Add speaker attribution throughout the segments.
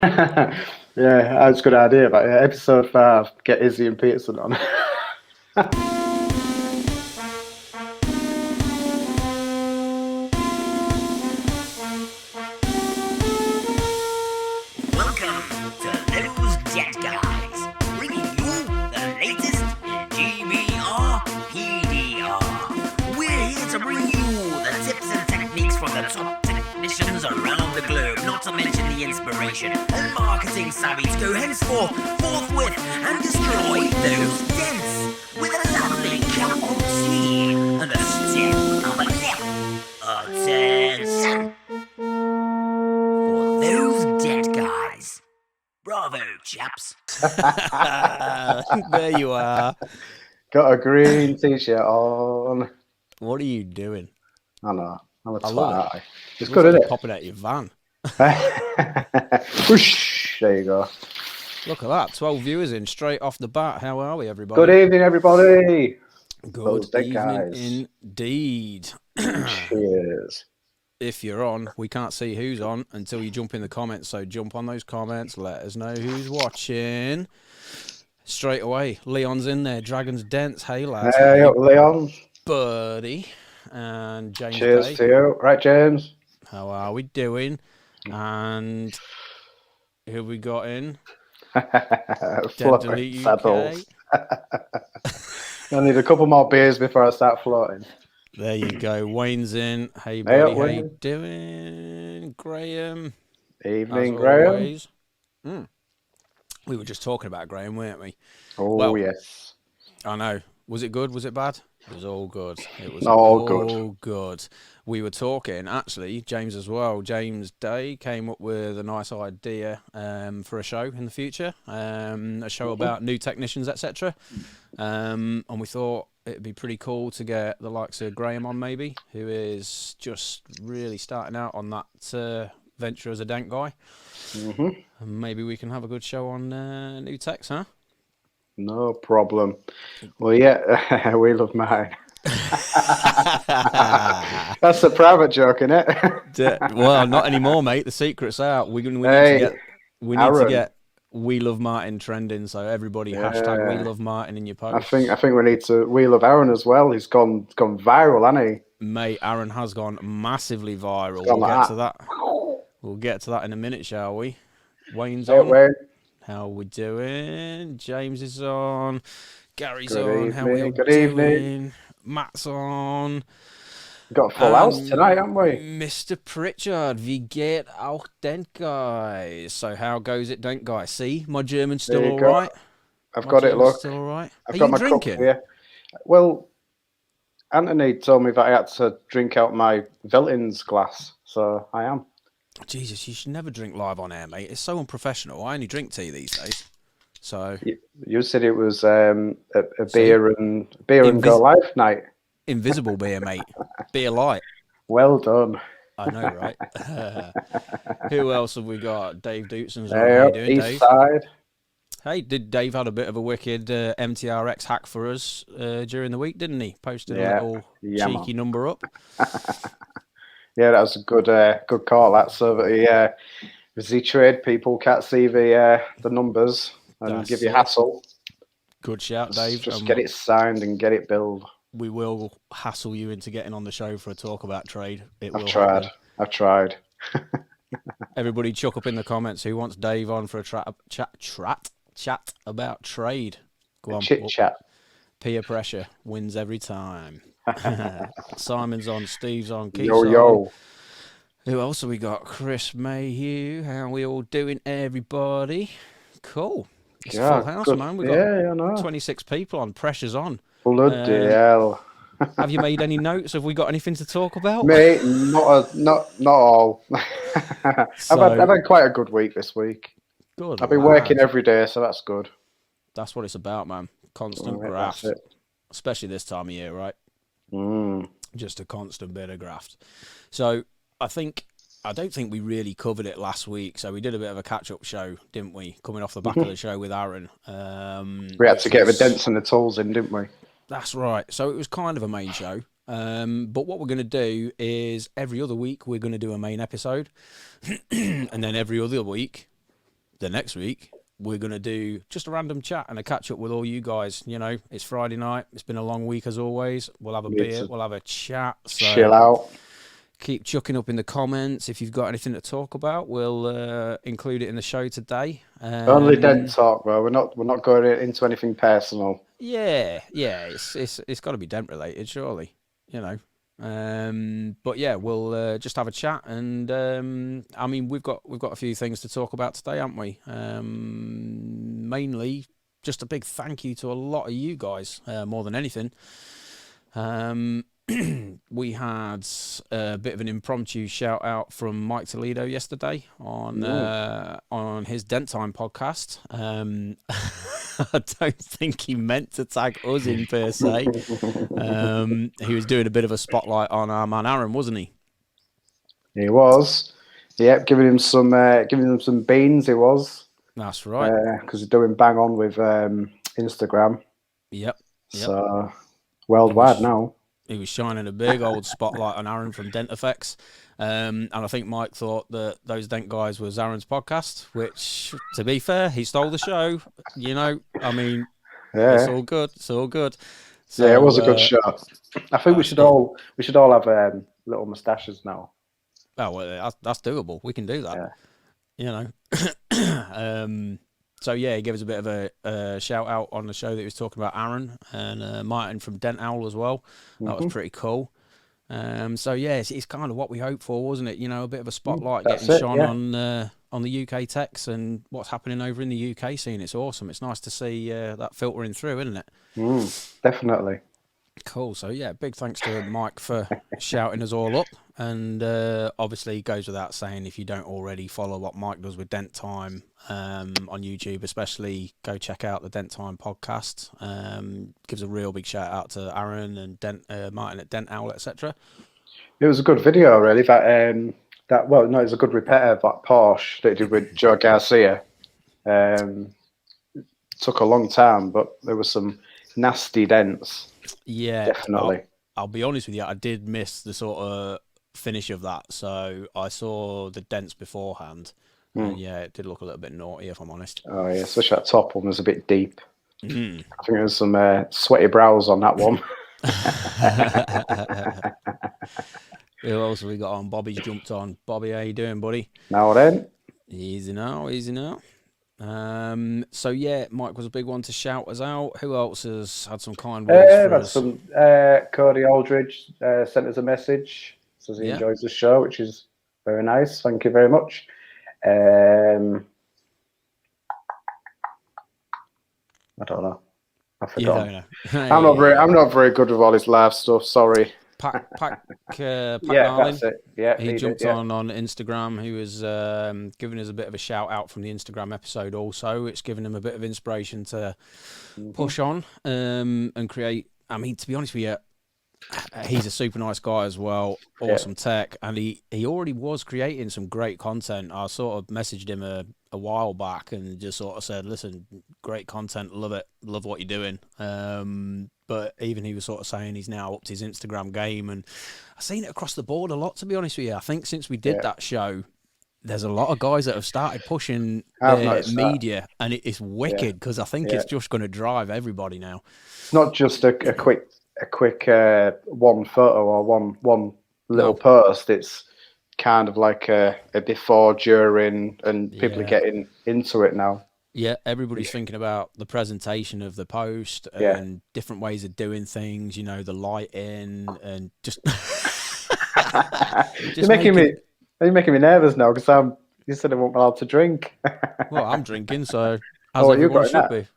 Speaker 1: Yeah, that's a good idea. But yeah, episode 5, get Izzy and Peterson on.
Speaker 2: Welcome to Those Dead Guys, bringing you the latest in GBR PDR. We're here to bring you the tips and techniques from the top technicians around the globe, not to mention the inspiration and marketing savvy to go henceforth, forthwith, and destroy those dents with a lovely cup of tea and a step of a left. Attention for those dead guys. Bravo, chaps.
Speaker 3: There you are.
Speaker 1: Got a green t-shirt on.
Speaker 3: What are you doing?
Speaker 1: I know. I'm a
Speaker 3: I love
Speaker 1: twat,
Speaker 3: it.
Speaker 1: aren't I? It's good, isn't it?
Speaker 3: Popping out your van.
Speaker 1: Whoosh, there you go.
Speaker 3: Look at that. 12 viewers in straight off the bat. How are we, everybody?
Speaker 1: Good evening, everybody.
Speaker 3: Good
Speaker 1: Those dead
Speaker 3: evening
Speaker 1: guys.
Speaker 3: indeed.
Speaker 1: Cheers.
Speaker 3: If you're on, we can't see who's on until you jump in the comments. So jump on those comments. Let us know who's watching. Straight away. Leon's in there. Dragon's Dents. Hey, lads.
Speaker 1: Hey, up, Leon.
Speaker 3: Buddy. And James
Speaker 1: Cheers
Speaker 3: Day.
Speaker 1: to you. Right, James?
Speaker 3: How are we doing? And who we got in?
Speaker 1: Floating saddles. I need a couple more beers before I start floating.
Speaker 3: There you go. Wayne's in. Hey, buddy.
Speaker 1: up,
Speaker 3: How
Speaker 1: Wayne.
Speaker 3: you doing? Graham.
Speaker 1: Evening,
Speaker 3: As
Speaker 1: Graham.
Speaker 3: always. We were just talking about Graham, weren't we?
Speaker 1: Oh,
Speaker 3: Well,
Speaker 1: yes.
Speaker 3: I know. Was it good? Was it bad? It was all good. It was
Speaker 1: All
Speaker 3: good. We were talking, actually, James as well. James Day came up with a nice idea for a show in the future, a show about new technicians, etc. And we thought it'd be pretty cool to get the likes of Graham on, maybe, who is just really starting out on that venture as a dent guy.
Speaker 1: Mm-hmm.
Speaker 3: And maybe we can have a good show on new techs, huh?
Speaker 1: No problem. Well, yeah, we love mine. That's a private joke, isn't it?
Speaker 3: Well, not anymore, mate. The secret's out. We need
Speaker 1: Hey,
Speaker 3: to get We Love Martin trending. So everybody hashtag We Love Martin in your posts.
Speaker 1: I think we need to. We love Aaron as well. He's gone viral, hasn't he?
Speaker 3: Mate, Aaron has gone massively viral.
Speaker 1: Gone
Speaker 3: We'll
Speaker 1: like
Speaker 3: get to that. We'll get to that in a minute, shall we? Wayne's
Speaker 1: Hey,
Speaker 3: on.
Speaker 1: Wayne.
Speaker 3: How we doing? James is on. Gary's
Speaker 1: Good
Speaker 3: on. How we all
Speaker 1: evening, good
Speaker 3: doing?
Speaker 1: evening.
Speaker 3: Matt's on.
Speaker 1: Got a full house tonight, haven't we?
Speaker 3: Mr. Pritchard, wie geht auch Dent Guys? So how goes it, Dent Guy? See, my German's still
Speaker 1: There you
Speaker 3: all
Speaker 1: go.
Speaker 3: right.
Speaker 1: I've
Speaker 3: My
Speaker 1: got it,
Speaker 3: German's
Speaker 1: look.
Speaker 3: still all right.
Speaker 1: I've
Speaker 3: Are
Speaker 1: got
Speaker 3: you
Speaker 1: my
Speaker 3: drinking?
Speaker 1: cup here. Well, Anthony told me that I had to drink out my Veltins glass, so I am.
Speaker 3: Jesus, you should never drink live on air, mate. It's so unprofessional. I only drink tea these days. So
Speaker 1: You said it was a beer and go live night.
Speaker 3: invisible beer, mate. Beer light.
Speaker 1: Well done.
Speaker 3: I know, right? Who else have we got? Dave Dutzen's on.
Speaker 1: Hey,
Speaker 3: How you
Speaker 1: up,
Speaker 3: doing,
Speaker 1: East
Speaker 3: Dave?
Speaker 1: Side.
Speaker 3: Hey, did Dave had a bit of a wicked MTRX hack for us during the week, didn't he? Posted a little cheeky number up.
Speaker 1: Yeah, that was a good call. That so that the trade people can't see the numbers and
Speaker 3: That's
Speaker 1: give you
Speaker 3: it.
Speaker 1: hassle.
Speaker 3: Good shout, Dave.
Speaker 1: Just get it signed and get it billed.
Speaker 3: We will hassle you into getting on the show for a talk about trade.
Speaker 1: I've tried.
Speaker 3: Everybody chuck up in the comments who wants Dave on for a chat about trade. Go on.
Speaker 1: Chit chat.
Speaker 3: Peer pressure wins every time. Simon's on, Steve's on, Keith's
Speaker 1: Yo.
Speaker 3: on. Who else have we got? Chris Mayhew. How we all doing, everybody? Cool. It's full house, man. We've got
Speaker 1: I know.
Speaker 3: 26 people on. Pressure's on.
Speaker 1: Bloody hell.
Speaker 3: Have you made any notes? Have we got anything to talk about?
Speaker 1: Mate, not all. I've had quite a good week this week.
Speaker 3: Good.
Speaker 1: I've been working every day, so that's good.
Speaker 3: That's what it's about, man. Constant graft.
Speaker 1: That's it.
Speaker 3: Especially this time of year, right?
Speaker 1: Mm.
Speaker 3: Just a constant bit of graft. So I don't think we really covered it last week. So we did a bit of a catch-up show, didn't we? Coming off the back of the show with Aaron.
Speaker 1: We had to get the dents and the tools in, didn't we?
Speaker 3: That's right. So it was kind of a main show. But what we're going to do is every other week we're going to do a main episode. And then every other week the next week, we're going to do just a random chat and a catch up with all you guys. You know, it's Friday night. It's been a long week as always. We'll have a beer. We'll have a chat. So
Speaker 1: chill out.
Speaker 3: keep chucking up in the comments. If you've got anything to talk about, we'll include it in the show today.
Speaker 1: Only dent talk, bro. We're not going into anything personal.
Speaker 3: Yeah. It's got to be dent related, surely. You know. But yeah, we'll just have a chat, and I mean, we've got a few things to talk about today, haven't we? Mainly, just a big thank you to a lot of you guys, more than anything. We had a bit of an impromptu shout out from Mike Toledo yesterday on his Dent Time podcast. I don't think he meant to tag us in per se. He was doing a bit of a spotlight on our man Aaron, wasn't he?
Speaker 1: He was. Yep, giving him some beans. He was.
Speaker 3: That's right.
Speaker 1: Because he's doing bang on with Instagram.
Speaker 3: Yep.
Speaker 1: So worldwide now.
Speaker 3: He was shining a big old spotlight on Aaron from Dent Effects. And I think Mike thought that those Dent guys was Aaron's podcast, which, to be fair, he stole the show. You know, I mean, it's all good. It's all good. So,
Speaker 1: yeah, it was a good show. I think we should all have little moustaches now.
Speaker 3: Oh, well, that's doable. We can do that. Yeah. You know. So yeah, he gave us a bit of a shout out on the show that he was talking about Aaron and Martin from Dent Owl as well. That was pretty cool. So yeah, it's kind of what we hoped for, wasn't it? You know, a bit of a spotlight getting shone on the UK techs and what's happening over in the UK scene. It's awesome. It's nice to see that filtering through, isn't it?
Speaker 1: Definitely.
Speaker 3: Cool. So yeah, big thanks to Mike for shouting us all up. And obviously, it goes without saying, if you don't already follow what Mike does with Dent Time on YouTube, especially, go check out the Dent Time podcast. Gives a real big shout out to Aaron and Martin at Dent Owl, etc.
Speaker 1: It was a good video, really. It was a good repair of that Porsche that he did with Joe Garcia. It took a long time, but there were some nasty dents. Yeah, definitely.
Speaker 3: I'll be honest with you, I did miss the sort of finish of that, so I saw the dents beforehand, and yeah, it did look a little bit naughty, if I'm honest.
Speaker 1: Oh yeah, especially that top one was a bit deep. I think there was some sweaty brows on that one.
Speaker 3: Who else have we got on? Bobby's jumped on. Bobby, how you doing, buddy?
Speaker 1: Now then.
Speaker 3: Easy now. So yeah, Mike was a big one to shout us out. Who else has had some kind words for us?
Speaker 1: Some Cody Aldridge sent us a message. Says he enjoys the show, which is very nice. Thank you very much. I don't know. I forgot. I'm not very good with all this live stuff. Sorry.
Speaker 3: Pack
Speaker 1: yeah,
Speaker 3: Darling.
Speaker 1: That's it. Yeah,
Speaker 3: he jumped on Instagram. He was giving us a bit of a shout out from the Instagram episode. Also, it's given him a bit of inspiration to push on and create. I mean, to be honest with you, he's a super nice guy as well. Awesome tech, and he already was creating some great content. I sort of messaged him a while back and just sort of said, "Listen, great content, love it, love what you're doing." But even he was sort of saying he's now upped his Instagram game, and I've seen it across the board a lot, to be honest with you. I think since we did that show, there's a lot of guys that have started pushing media, and it's wicked because I think it's just going to drive everybody now.
Speaker 1: It's not just a quick one photo or one little post. It's kind of like a before, during, and people are getting into it now.
Speaker 3: Yeah, everybody's thinking about the presentation of the post and different ways of doing things, you know, the lighting and just...
Speaker 1: You're making me nervous now because you said I wasn't allowed to drink.
Speaker 3: Well, I'm drinking, so as everyone should be.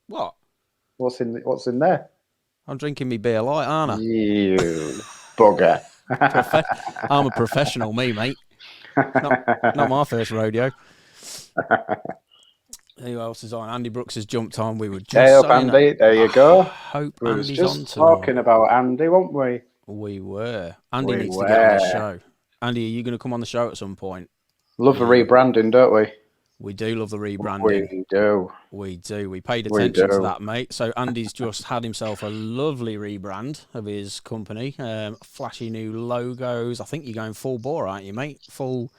Speaker 3: What?
Speaker 1: What's in there?
Speaker 3: I'm drinking me beer light, aren't I?
Speaker 1: You bugger.
Speaker 3: I'm a professional, me, mate. Not my first rodeo. Who else is on? Andy Brooks has jumped on. We were just
Speaker 1: saying Andy. There you go.
Speaker 3: Hope
Speaker 1: we
Speaker 3: Andy's
Speaker 1: was
Speaker 3: on
Speaker 1: just talking about Andy, weren't we?
Speaker 3: We were. Andy needs to get on the show. Andy, are you going to come on the show at some point?
Speaker 1: Love the rebranding, don't we?
Speaker 3: We do love the rebranding.
Speaker 1: We do.
Speaker 3: We do. We paid attention to that, mate. So Andy's just had himself a lovely rebrand of his company. Flashy new logos. I think you're going full bore, aren't you, mate? Full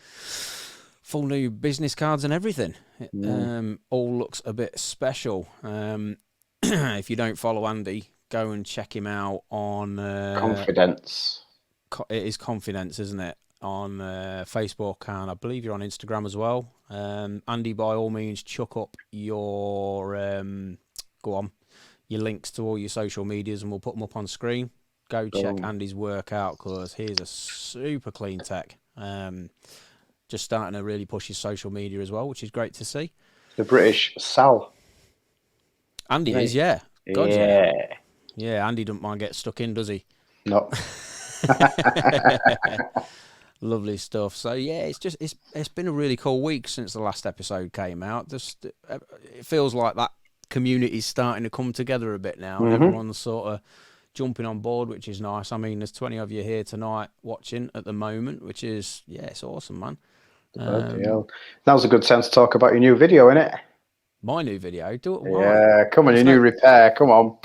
Speaker 3: full new business cards and everything. It
Speaker 1: Mm.
Speaker 3: all looks a bit special. If you don't follow Andy, go and check him out on
Speaker 1: Confidence.
Speaker 3: it is Confidence, isn't it? On Facebook, and I believe you're on Instagram as well. Andy, by all means, chuck up your your links to all your social medias, and we'll put them up on screen. Go check
Speaker 1: Boom.
Speaker 3: Andy's work out, because he's a super clean tech. Just starting to really push his social media as well, which is great to see.
Speaker 1: The British Sal.
Speaker 3: Andy
Speaker 1: Right.
Speaker 3: is, yeah. God,
Speaker 1: Yeah.
Speaker 3: Yeah, Andy doesn't mind getting stuck in, does he?
Speaker 1: No.
Speaker 3: Lovely stuff. So yeah, it's been a really cool week since the last episode came out. Just it feels like that community's starting to come together a bit now, and everyone's sort of jumping on board, which is nice. I mean, there's 20 of you here tonight watching at the moment, which is, yeah, it's awesome, man.
Speaker 1: Bloody hell. Now's a good time to talk about your new video, innit?
Speaker 3: My new video, do it. Why?
Speaker 1: Yeah, come on, your new repair. Come on.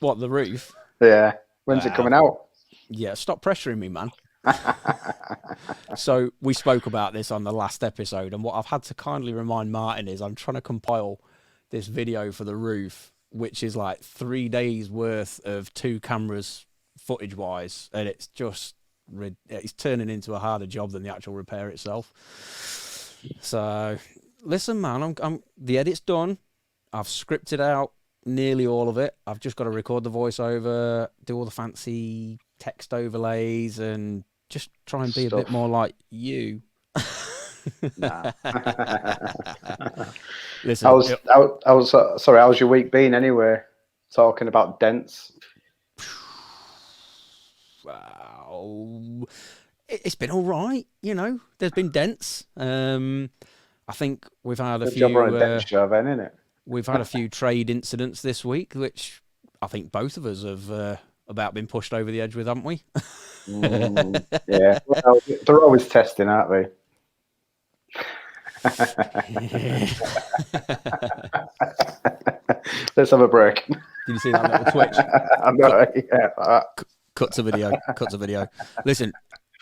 Speaker 3: What, the roof?
Speaker 1: Yeah. When's it coming out?
Speaker 3: Yeah, stop pressuring me, man. So we spoke about this on the last episode, and what I've had to kindly remind Martin is I'm trying to compile this video for the roof, which is like 3 days worth of 2 cameras footage wise, and it's just it's turning into a harder job than the actual repair itself. So listen, man, I'm the edit's done. I've scripted out nearly all of it. I've just got to record the voiceover, do all the fancy text overlays, and just try and be a bit more like you.
Speaker 1: Nah.
Speaker 3: Listen,
Speaker 1: sorry, how's your week been anyway? Talking about dents.
Speaker 3: Wow. It's been all right, you know. There's been dents. I think we've had a
Speaker 1: Good
Speaker 3: few.
Speaker 1: job on a dent show then, innit?
Speaker 3: We've had a few trade incidents this week, which I think both of us have about been pushed over the edge with, haven't we?
Speaker 1: Yeah. Well, they're always testing, aren't they? Let's have a break.
Speaker 3: Did you see that little twitch? Cut to video. Listen,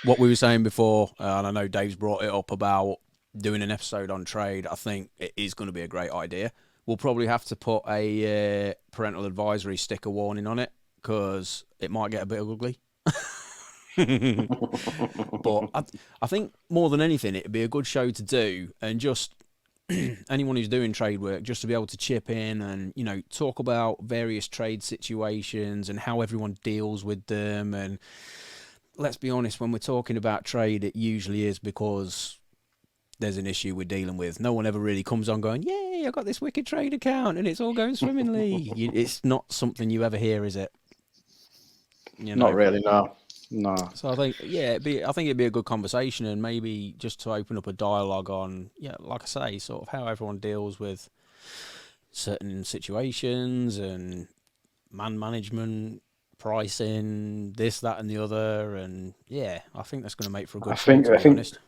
Speaker 3: what we were saying before, and I know Dave's brought it up about doing an episode on trade. I think it is going to be a great idea. We'll probably have to put a parental advisory sticker warning on it, because it might get a bit ugly. But I think more than anything, it'd be a good show to do, and just anyone who's doing trade work, just to be able to chip in and, you know, talk about various trade situations and how everyone deals with them. And let's be honest, when we're talking about trade, it usually is because there's an issue we're dealing with. No one ever really comes on going, yay, I got this wicked trade account and it's all going swimmingly. It's not something you ever hear, is it? You know?
Speaker 1: Not really, no.
Speaker 3: So I think, yeah, I think it'd be a good conversation, and maybe just to open up a dialogue on, yeah, like I say, sort of how everyone deals with certain situations and man management, pricing, this, that, and the other. And yeah, I think that's going to make for a good show, to be honest.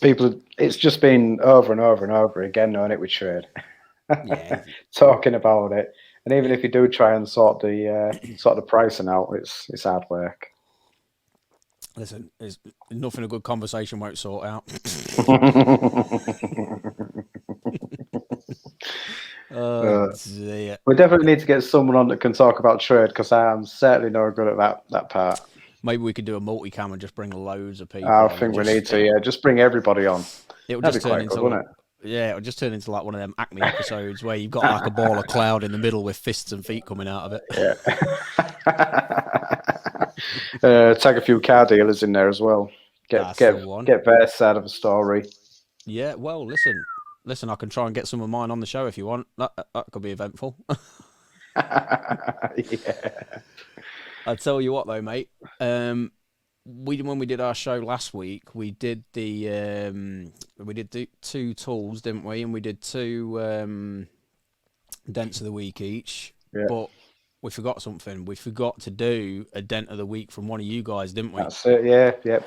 Speaker 1: People, it's just been over and over and over again, knowing it with trade.
Speaker 3: Yeah.
Speaker 1: Talking about it, and even if you do try and sort the pricing out, it's hard work.
Speaker 3: Listen, there's nothing a good conversation won't sort out. Dear.
Speaker 1: We definitely need to get someone on that can talk about trade, because I'm certainly not good at that part.
Speaker 3: Maybe we could do a multicam and just bring loads of people.
Speaker 1: I think we need to, yeah. Just bring everybody on.
Speaker 3: It'll just turn into, wouldn't it? Yeah, it'll just turn into like one of them Acme episodes where you've got like a ball of cloud in the middle with fists and feet coming out of it.
Speaker 1: Yeah. Tag a few car dealers in there as well. Get their side of the story.
Speaker 3: Yeah, well, listen, I can try and get some of mine on the show if you want. That could be eventful.
Speaker 1: Yeah.
Speaker 3: I tell you what, though, mate. When we did our show last week, we did the 2 tools, didn't we? And we did 2 dents of the week each. Yeah. But we forgot something. We forgot to do a dent of the week from one of you guys, didn't we?
Speaker 1: That's it. Yeah.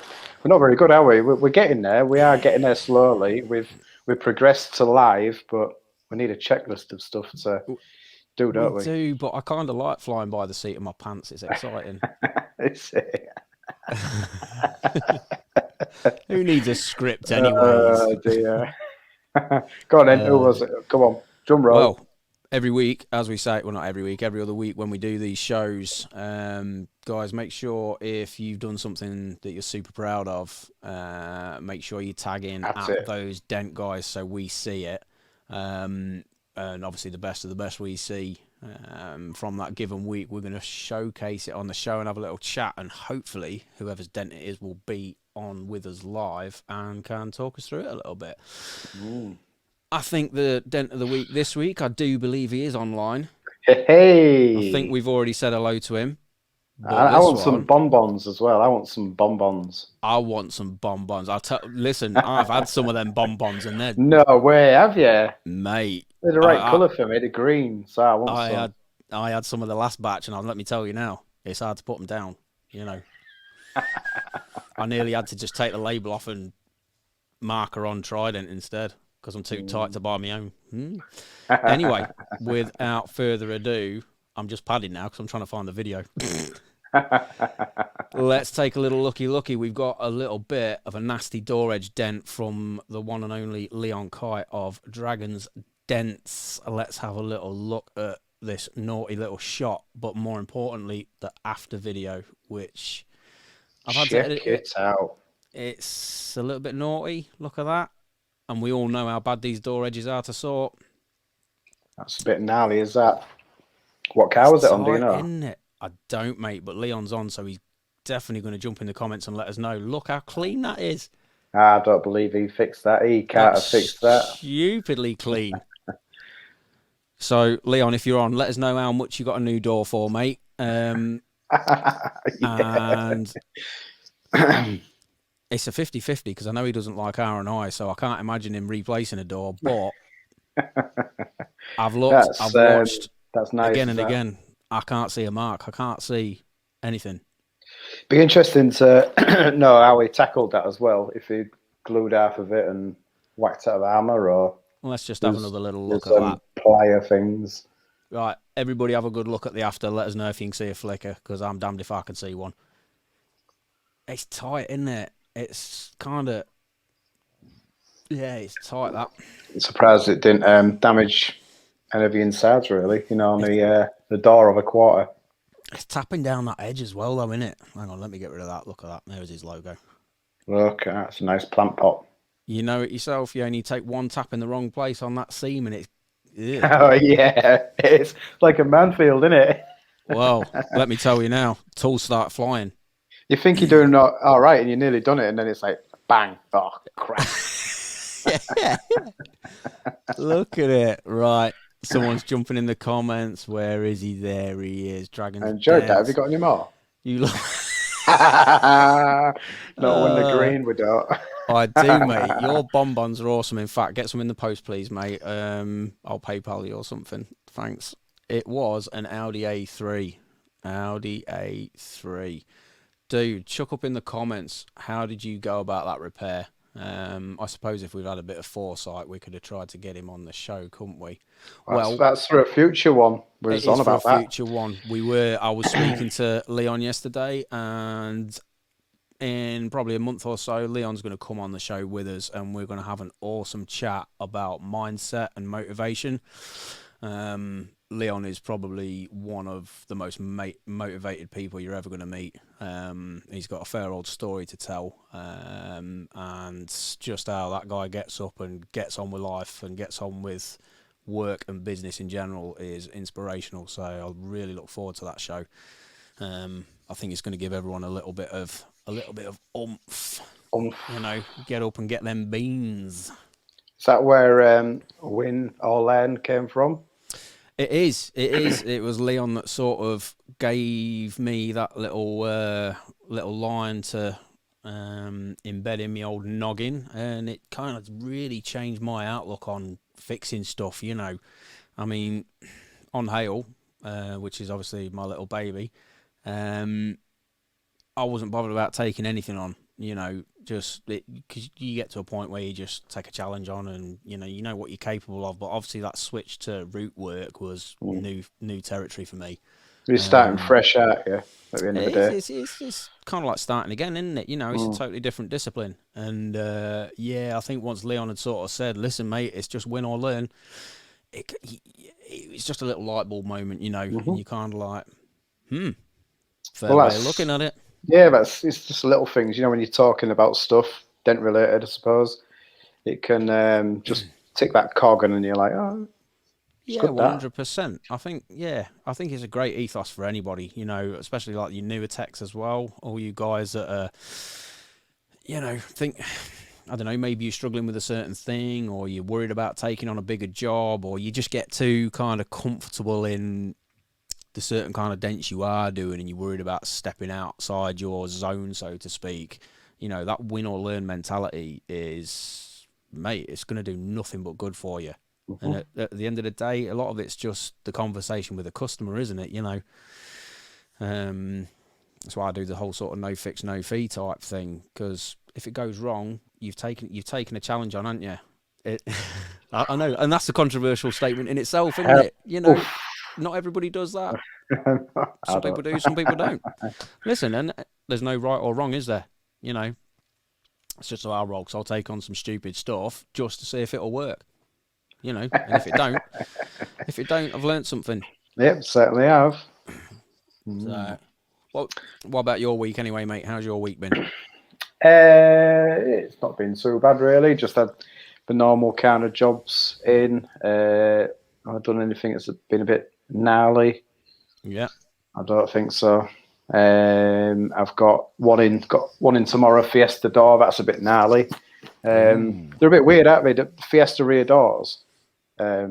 Speaker 1: We're not very good, are we? We're getting there. We are getting there slowly. We've progressed to live, but we need a checklist of stuff to do, don't we?
Speaker 3: We do, but I kind of like flying by the seat of my pants. It's exciting. Who needs a script, anyways?
Speaker 1: Oh dear. Go on then. Who was it? Come on, drum roll.
Speaker 3: Well, every week, as we say, well, not every week, every other week when we do these shows, guys, make sure if you've done something that you're super proud of, make sure you tag in those Dent guys so we see it. And obviously the best of the best we see from that given week, we're going to showcase it on the show and have a little chat, and hopefully whoever's Dent it is will be on with us live and can talk us through it a little bit. I think the Dent of the Week this week, I do believe he is online.
Speaker 1: Hey!
Speaker 3: I think we've already said hello to him.
Speaker 1: I want some bonbons as well. I want some bonbons.
Speaker 3: I want some bonbons. Listen, I've had some of them bonbons and they're...
Speaker 1: No way, have you?
Speaker 3: Mate.
Speaker 1: They're the right colour for me, the green, so I want some.
Speaker 3: I had some of the last batch, and let me tell you now, it's hard to put them down, you know. I nearly had to just take the label off and marker on Trident instead, because I'm too tight to buy my own. Anyway, without further ado, I'm just padding now because I'm trying to find the video. Let's take a little looky. We've got a little bit of a nasty door edge dent from the one and only Leon Kite of Dragon's Dents. Let's have a little look at this naughty little shot, but more importantly, the after video, which I've had to edit it
Speaker 1: out.
Speaker 3: It's a little bit naughty. Look at that. And we all know how bad these door edges are to sort.
Speaker 1: That's a bit gnarly, is that? What car was it on, do you know?
Speaker 3: Isn't it? I don't, mate, but Leon's on, so he's definitely going to jump in the comments and let us know. Look how clean that is.
Speaker 1: I don't believe he fixed that. He can't have fixed that. Stupidly
Speaker 3: clean. So, Leon, if you're on, let us know how much you got a new door for, mate. And it's a 50-50 because I know he doesn't like R&I, so I can't imagine him replacing a door, but I've looked, I've watched
Speaker 1: that's nice,
Speaker 3: again and again. I can't see a mark. I can't see anything.
Speaker 1: Be interesting to know how he tackled that as well, if he glued half of it and whacked out of armour, or...
Speaker 3: Well, let's just have another little look at that.
Speaker 1: Plier things.
Speaker 3: Right, everybody have a good look at the after. Let us know if you can see a flicker, because I'm damned if I can see one. It's tight, isn't it? It's kind of... Yeah, it's tight, that.
Speaker 1: I'm surprised it didn't damage any of the insides, really. You know, on the door of a quarter.
Speaker 3: It's tapping down that edge as well, though, isn't it? Hang on, let me get rid of that. Look at that. There's his logo.
Speaker 1: Look, that's a nice plant pot.
Speaker 3: You know it yourself, you only take one tap in the wrong place on that seam and it's... Ew.
Speaker 1: Oh, yeah. It's like a manfield, isn't it?
Speaker 3: Well, let me tell you now, tools start flying.
Speaker 1: You think you're doing all right and you're nearly done it, and then it's like, bang. Oh, crap.
Speaker 3: Yeah. Look at it. Right. Someone's jumping in the comments. Where is he? There he is. Dragon's
Speaker 1: I enjoyed
Speaker 3: Dent.
Speaker 1: that. Have you got any more?
Speaker 3: You look...
Speaker 1: Not when the green we don't.
Speaker 3: I do, mate. Your bonbons are awesome. In fact, get some in the post, please, mate. I'll PayPal you or something. Thanks. It was an Audi A3. Audi A3. Dude, chuck up in the comments, how did you go about that repair? I suppose if we'd had a bit of foresight, we could have tried to get him on the show, couldn't we?
Speaker 1: That's for a future one.
Speaker 3: It is for a future one. I was speaking to Leon yesterday, and in probably a month or so, Leon's going to come on the show with us, and we're going to have an awesome chat about mindset and motivation. Leon is probably one of the most motivated people you're ever going to meet. He's got a fair old story to tell, and just how that guy gets up and gets on with life and gets on with work and business in general is inspirational. So I really look forward to that show. I think it's going to give everyone a little bit of oomph. You know, get up and get them beans.
Speaker 1: Is that where win or learn came from?
Speaker 3: It is. It was Leon that sort of gave me that little line to embed in my old noggin, and it kind of really changed my outlook on fixing stuff. You know, I mean, on Hale, which is obviously my little baby, I wasn't bothered about taking anything on. You know, just because you get to a point where you just take a challenge on, and you know what you're capable of. But obviously, that switch to root work was new territory for me.
Speaker 1: You're starting fresh, aren't you? At the end of the day.
Speaker 3: It's kind of like starting again, isn't it? You know, it's a totally different discipline. And yeah, I think once Leon had sort of said, "Listen, mate, it's just win or learn," it's just a little light bulb moment, you know, and you kind of like, fair way of looking at it.
Speaker 1: Yeah, it's just little things, you know, when you're talking about stuff dent related, I suppose. It can just tick that cog and you're like, oh,
Speaker 3: yeah, 100%. I think it's a great ethos for anybody, you know, especially like your newer techs as well. All you guys that are, you know, I don't know, maybe you're struggling with a certain thing, or you're worried about taking on a bigger job, or you just get too kind of comfortable in the certain kind of dents you are doing, and you're worried about stepping outside your zone, so to speak. You know, that win or learn mentality is, mate, it's going to do nothing but good for you. And at the end of the day, a lot of it's just the conversation with the customer, isn't it? You know, that's why I do the whole sort of no fix, no fee type thing. Because if it goes wrong, you've taken a challenge on, haven't you? I know, and that's a controversial statement in itself, isn't it? You know, not everybody does that. Some people do, some people don't. Listen, and there's no right or wrong, is there? You know, it's just our role. Because I'll take on some stupid stuff just to see if it'll work. You know, and if it don't, I've learned something.
Speaker 1: Yep, certainly have.
Speaker 3: So, what about your week anyway, mate? How's your week been?
Speaker 1: It's not been too bad, really. Just had the normal kind of jobs in. I've done anything that's been a bit gnarly. Yeah. I don't think so. I've got one in tomorrow, Fiesta door. That's a bit gnarly. They're a bit weird, aren't they? The Fiesta rear doors. A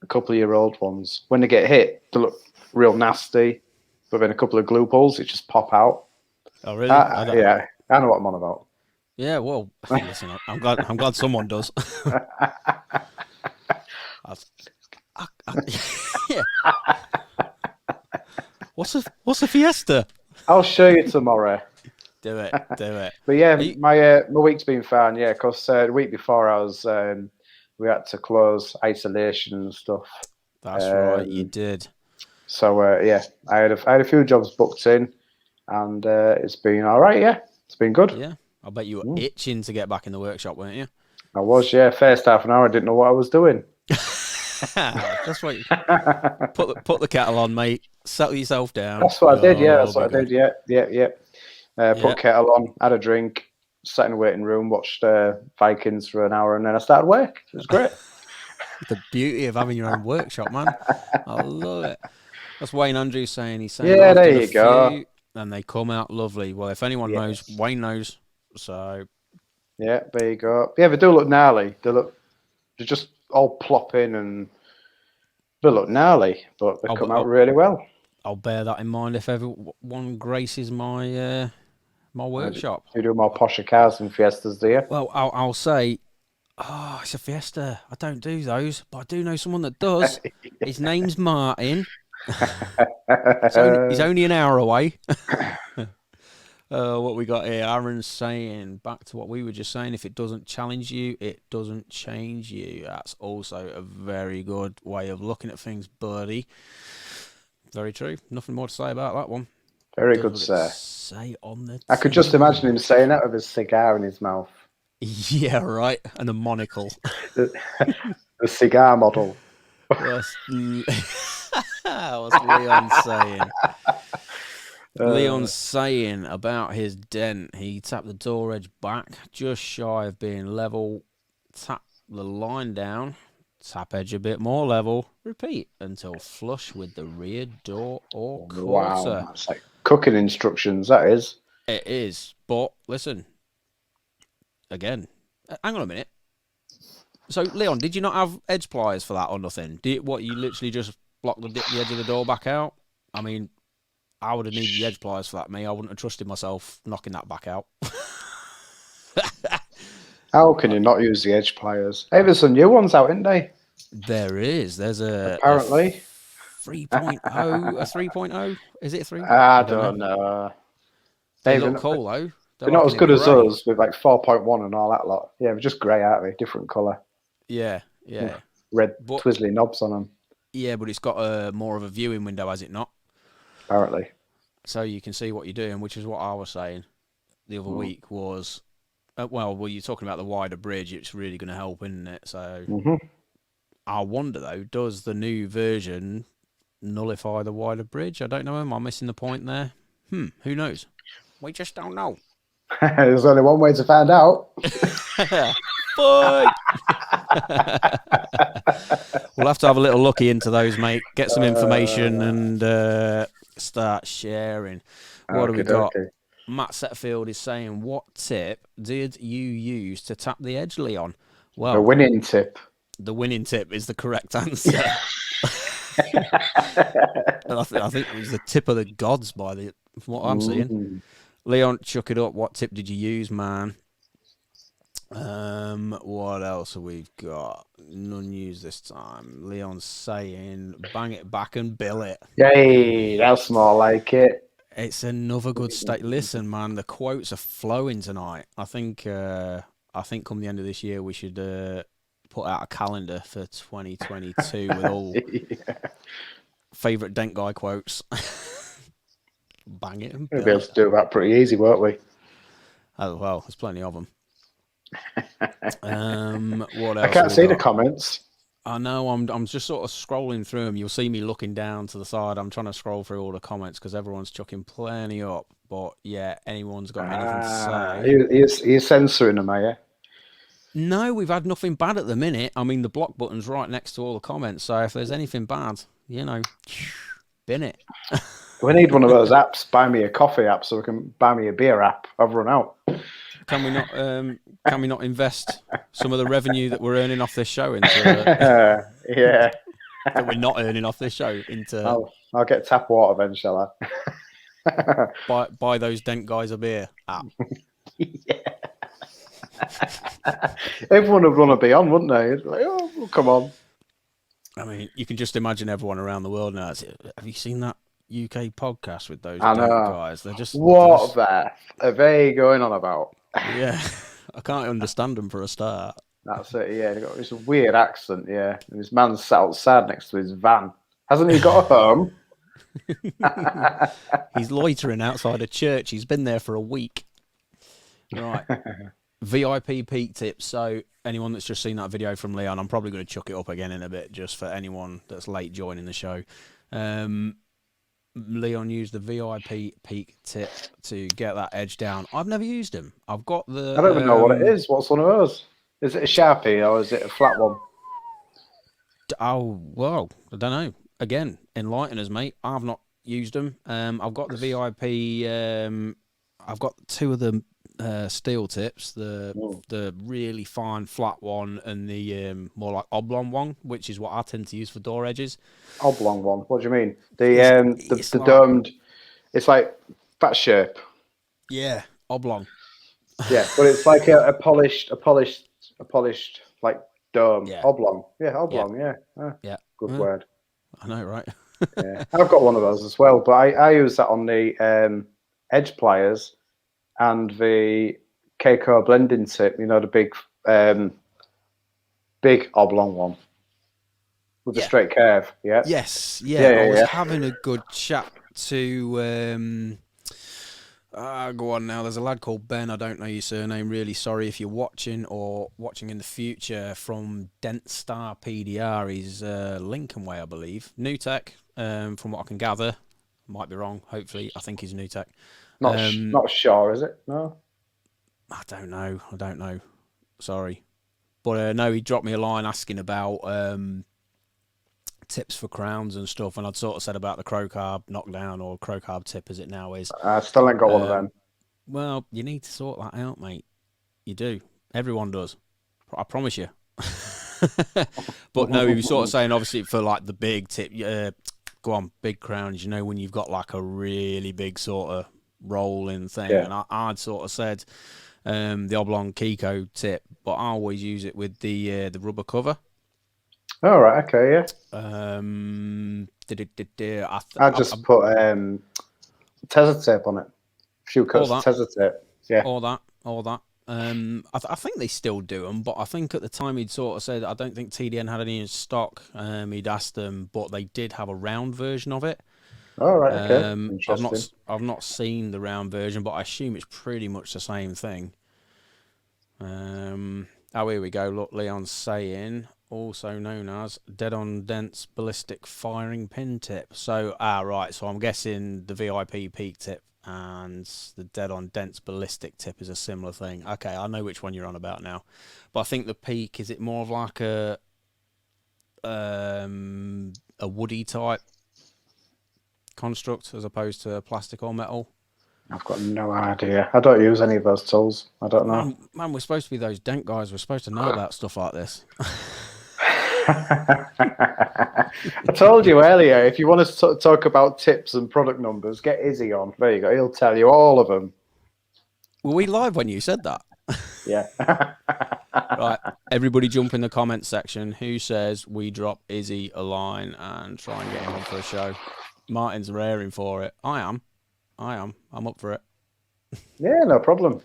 Speaker 1: couple of year old ones. When they get hit, they look real nasty. But then a couple of glue pulls, it just pop out.
Speaker 3: Oh, really?
Speaker 1: Yeah, I know what I'm on about.
Speaker 3: Yeah, well, listen, I'm glad someone does. Yeah. What's a Fiesta?
Speaker 1: I'll show you tomorrow.
Speaker 3: Do it.
Speaker 1: But yeah, my week's been fine. Yeah, because the week before I was we had to close isolation and stuff.
Speaker 3: That's right, you did.
Speaker 1: So yeah, I had a few jobs booked in, and it's been all right. Yeah, it's been good.
Speaker 3: Yeah, I bet you were itching to get back in the workshop, weren't you?
Speaker 1: I was. Yeah, first half an hour I didn't know what I was doing.
Speaker 3: That's right. Put the kettle on, mate. Settle yourself down.
Speaker 1: That's what I did. Yeah, that's what I did. Yeah. Put kettle on, had a drink, sat in the waiting room, watched Vikings for an hour, and then I started work. It was great.
Speaker 3: The beauty of having your own workshop, man. I love it. That's Wayne Andrews saying. He's saying,
Speaker 1: yeah, there you go.
Speaker 3: And they come out lovely. Well, if anyone knows, Wayne knows. So
Speaker 1: yeah, there you go. Yeah, they do look gnarly. They're just all plopping and they look gnarly, but they come out really well.
Speaker 3: I'll bear that in mind if everyone graces my my workshop.
Speaker 1: You do more posher cars than Fiestas, do you?
Speaker 3: Well, I'll say, oh, it's a Fiesta. I don't do those, but I do know someone that does. His name's Martin. He's only an hour away. What we got here, Aaron's saying, back to what we were just saying, if it doesn't challenge you, it doesn't change you. That's also a very good way of looking at things, buddy. Very true. Nothing more to say about that one.
Speaker 1: Very good, sir.
Speaker 3: Say on the
Speaker 1: I could just imagine him saying that with a cigar in his mouth.
Speaker 3: Yeah, right. And a monocle.
Speaker 1: The cigar model.
Speaker 3: What's Leon saying? Leon's saying about his dent. He tapped the door edge back, just shy of being level. Tap the line down. Tap edge a bit more level. Repeat until flush with the rear door or quarter.
Speaker 1: Wow, that's like cooking instructions, that is.
Speaker 3: It is. But listen, again, hang on a minute. So, Leon, did you not have edge pliers for that or nothing? You literally just blocked the edge of the door back out? I mean, I would have needed the edge pliers for that, me. I wouldn't have trusted myself knocking that back out.
Speaker 1: How can you not use the edge pliers? Hey, there's some new ones out, isn't there?
Speaker 3: There is. There's
Speaker 1: apparently
Speaker 3: 3.0. A 3.0? Is it a 3?
Speaker 1: I don't know.
Speaker 3: They look cool though.
Speaker 1: They're not as good as us with like 4.1 and all that lot. Yeah, they're just grey, aren't they? Different colour.
Speaker 3: Yeah.
Speaker 1: Red twizzly knobs on them.
Speaker 3: Yeah, but it's got a more of a viewing window, has it not?
Speaker 1: Apparently.
Speaker 3: So you can see what you're doing, which is what I was saying the other week was, well, you're talking about the wider bridge. It's really going to help, isn't it? So I wonder, though, does the new version nullify the wider bridge? I don't know. Am I missing the point there? Who knows? We just don't know.
Speaker 1: There's only one way to find out.
Speaker 3: Bye. We'll have to have a little looky into those, mate. Get some information and start sharing. What do we got?
Speaker 1: Okay.
Speaker 3: Matt Setterfield is saying, what tip did you use to tap the edge, Leon? Well,
Speaker 1: The winning tip.
Speaker 3: The winning tip is the correct answer. And I think it was the tip of the gods from what I'm seeing. Leon, chuck it up. What tip did you use, man? What else have we got? None used this time. Leon's saying, bang it back and bill it.
Speaker 1: Yay, that's more like it.
Speaker 3: It's another good state. Listen, man, the quotes are flowing tonight. I think come the end of this year, we should put out a calendar for 2022 with all favourite Dent Guy quotes. Bang it and bill
Speaker 1: We'll be able to do that pretty easy, won't we?
Speaker 3: Oh, well, there's plenty of them. What else?
Speaker 1: I can't see the comments.
Speaker 3: I know. I'm just sort of scrolling through them. You'll see me looking down to the side. I'm trying to scroll through all the comments because everyone's chucking plenty up. But yeah, anyone's got anything to say?
Speaker 1: You're censoring them, are you?
Speaker 3: No, we've had nothing bad at the minute. I mean, the block button's right next to all the comments. So if there's anything bad, bin it.
Speaker 1: We need one of those apps, buy me a coffee app, so we can buy me a beer app. I've run out.
Speaker 3: Can we not invest some of the revenue that we're earning off this show into?
Speaker 1: Yeah.
Speaker 3: That we're not earning off this show into.
Speaker 1: I'll get tap water then, shall
Speaker 3: I? buy those Dent Guys a beer app.
Speaker 1: Yeah. Everyone would want to be on, wouldn't they? It's like, oh, come on.
Speaker 3: I mean, you can just imagine everyone around the world now. Have you seen that UK podcast with those
Speaker 1: Dent
Speaker 3: guys? They're just
Speaker 1: what are they going on about?
Speaker 3: Yeah, I can't understand them for a start.
Speaker 1: That's it. Yeah, they've got this weird accent. Yeah, and this man's sat outside next to his van. Hasn't he got a home?
Speaker 3: He's loitering outside a church. He's been there for a week. Right. VIP peak tips. So anyone that's just seen that video from Leon, I'm probably going to chuck it up again in a bit just for anyone that's late joining the show. Leon used the VIP peak tip to get that edge down. I've never used them. I've got the...
Speaker 1: I don't even know what it is. What's one of those? Is it a Sharpie or is it a flat one?
Speaker 3: Oh, well, I don't know. Again, enlighten us, mate. I've not used them. I've got the VIP... I've got two of the steel tips, the really fine flat one and the more like oblong one, which is what I tend to use for door edges.
Speaker 1: Oblong one. What do you mean? The domed. It's like fat shape.
Speaker 3: Yeah, oblong.
Speaker 1: Yeah, but it's like a polished like dome.
Speaker 3: Yeah.
Speaker 1: Oblong. Yeah, oblong. Yeah.
Speaker 3: Yeah.
Speaker 1: Good word.
Speaker 3: I know, right?
Speaker 1: Yeah, I've got one of those as well, but I use that on the edge pliers and the Keiko blending tip. You know, the big oblong one with the straight curve. Yeah.
Speaker 3: Yes. Yeah. I was having a good chat to. Go on now. There's a lad called Ben. I don't know your surname. Really sorry if you're watching or watching in the future from Dent Star PDR. He's Lincoln Way, I believe. New tech, from what I can gather. Might be wrong. Hopefully, I think he's new tech.
Speaker 1: Not sure, is it? No.
Speaker 3: I don't know. Sorry, but no. He dropped me a line asking about tips for crowns and stuff, and I'd sort of said about the crow carb knockdown or crow carb tip as it now is.
Speaker 1: I still ain't got one of them.
Speaker 3: Well, you need to sort that out, mate. You do. Everyone does. I promise you. But no, he was sort of saying obviously for like the big tip, go on, big crowns, when you've got like a really big sort of rolling thing. Yeah. And I'd sort of said the oblong Keiko tip, but I always use it with the rubber cover.
Speaker 1: Oh, right, okay, yeah. I just put Tezza tape on it. A few cuts of Tezza tape. Yeah.
Speaker 3: All that. I think they still do them, but I think at the time he'd sort of said I don't think TDN had any in stock. He'd asked them, but they did have a round version of it.
Speaker 1: All right, okay, interesting.
Speaker 3: I've not seen the round version, but I assume it's pretty much the same thing. Oh, here we go. Look, Leon's saying, also known as dead-on dents ballistic firing pin tip. So, right. So I'm guessing the VIP peak tip and the dead-on dents ballistic tip is a similar thing. Okay, I know which one you're on about now. But I think the peak, is it more of like a woody type construct as opposed to plastic or metal?
Speaker 1: I've got no idea. I don't use any of those tools. I don't know.
Speaker 3: Man, we're supposed to be those dent guys. We're supposed to know about stuff like this.
Speaker 1: I told you earlier, if you want to talk about tips and product numbers, get Izzy on. There you go. He'll tell you all of them.
Speaker 3: Were we live when you said that?
Speaker 1: Yeah.
Speaker 3: Right. Everybody jump in the comments section. Who says we drop Izzy a line and try and get him on for a show? Martin's raring for it. I am. I'm up for it.
Speaker 1: Yeah, no problem.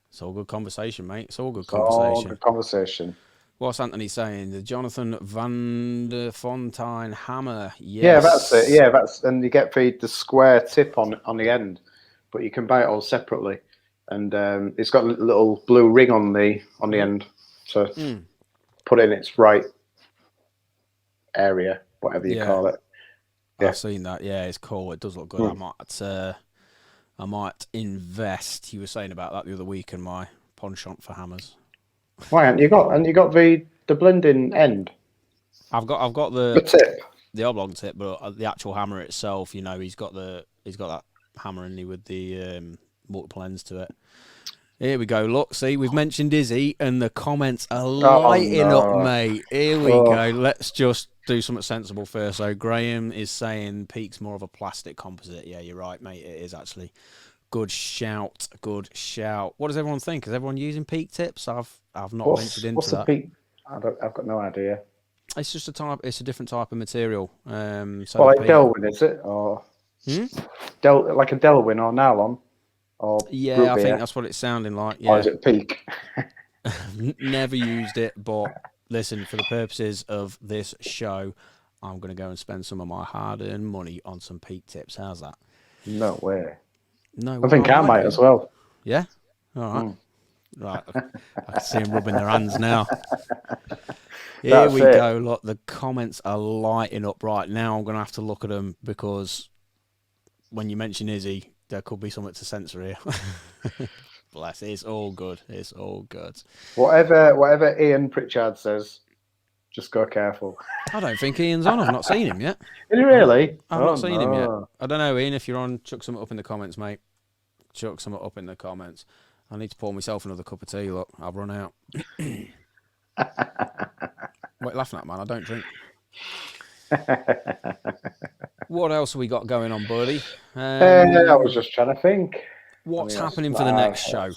Speaker 3: It's all good conversation, mate. It's all good
Speaker 1: It's
Speaker 3: conversation.
Speaker 1: all good conversation.
Speaker 3: What's Anthony saying? The Jonathan Van der Fontein hammer. Yes.
Speaker 1: Yeah, that's it. Yeah, and you get the square tip on the end, but you can buy it all separately, and it's got a little blue ring on the end to put it in its right area, whatever you call it. Yeah.
Speaker 3: I've seen that. Yeah, it's cool. It does look good. I might invest. You were saying about that the other week in my penchant for hammers.
Speaker 1: Why haven't you got? And you got the blending end.
Speaker 3: I've got
Speaker 1: the tip,
Speaker 3: the oblong tip, but the actual hammer itself, you know, he's got that hammer in with the multiple ends to it. Here we go. Look, see, we've mentioned Izzy, and the comments are lighting up, mate. Here we go. Let's just do something sensible first. So Graham is saying Peak's more of a plastic composite. Yeah, you're right, mate. It is actually. Good shout. Good shout. What does everyone think? Is everyone using Peak tips? I've not ventured into
Speaker 1: what's
Speaker 3: that.
Speaker 1: Peak? I've got no idea.
Speaker 3: It's just a type. It's a different type of material.
Speaker 1: So like Delwyn, is it, or like a Delwyn or nylon, or
Speaker 3: yeah,
Speaker 1: Ruby,
Speaker 3: I think that's what it's sounding like. Yeah.
Speaker 1: Or is it Peak?
Speaker 3: Never used it, but listen, for the purposes of this show, I'm going to go and spend some of my hard-earned money on some Peak tips. How's that?
Speaker 1: No way.
Speaker 3: No,
Speaker 1: I think I might as well.
Speaker 3: Yeah. All right. Right. I can see them rubbing their hands now. Here we go. Look, the comments are lighting up right now. I'm going to have to look at them because when you mention Izzy, there could be something to censor here. Bless. It's all good. It's all good.
Speaker 1: Whatever Ian Pritchard says, just go careful.
Speaker 3: I don't think Ian's on. I've not seen him yet.
Speaker 1: Is he really?
Speaker 3: I've not seen him yet. I don't know, Ian. If you're on, chuck something up in the comments, mate. Chuck something up in the comments. I need to pour myself another cup of tea. Look, I've run out. What are you laughing at, man? I don't drink. What else have we got going on, buddy?
Speaker 1: I was just trying to think.
Speaker 3: What's happening for the next show?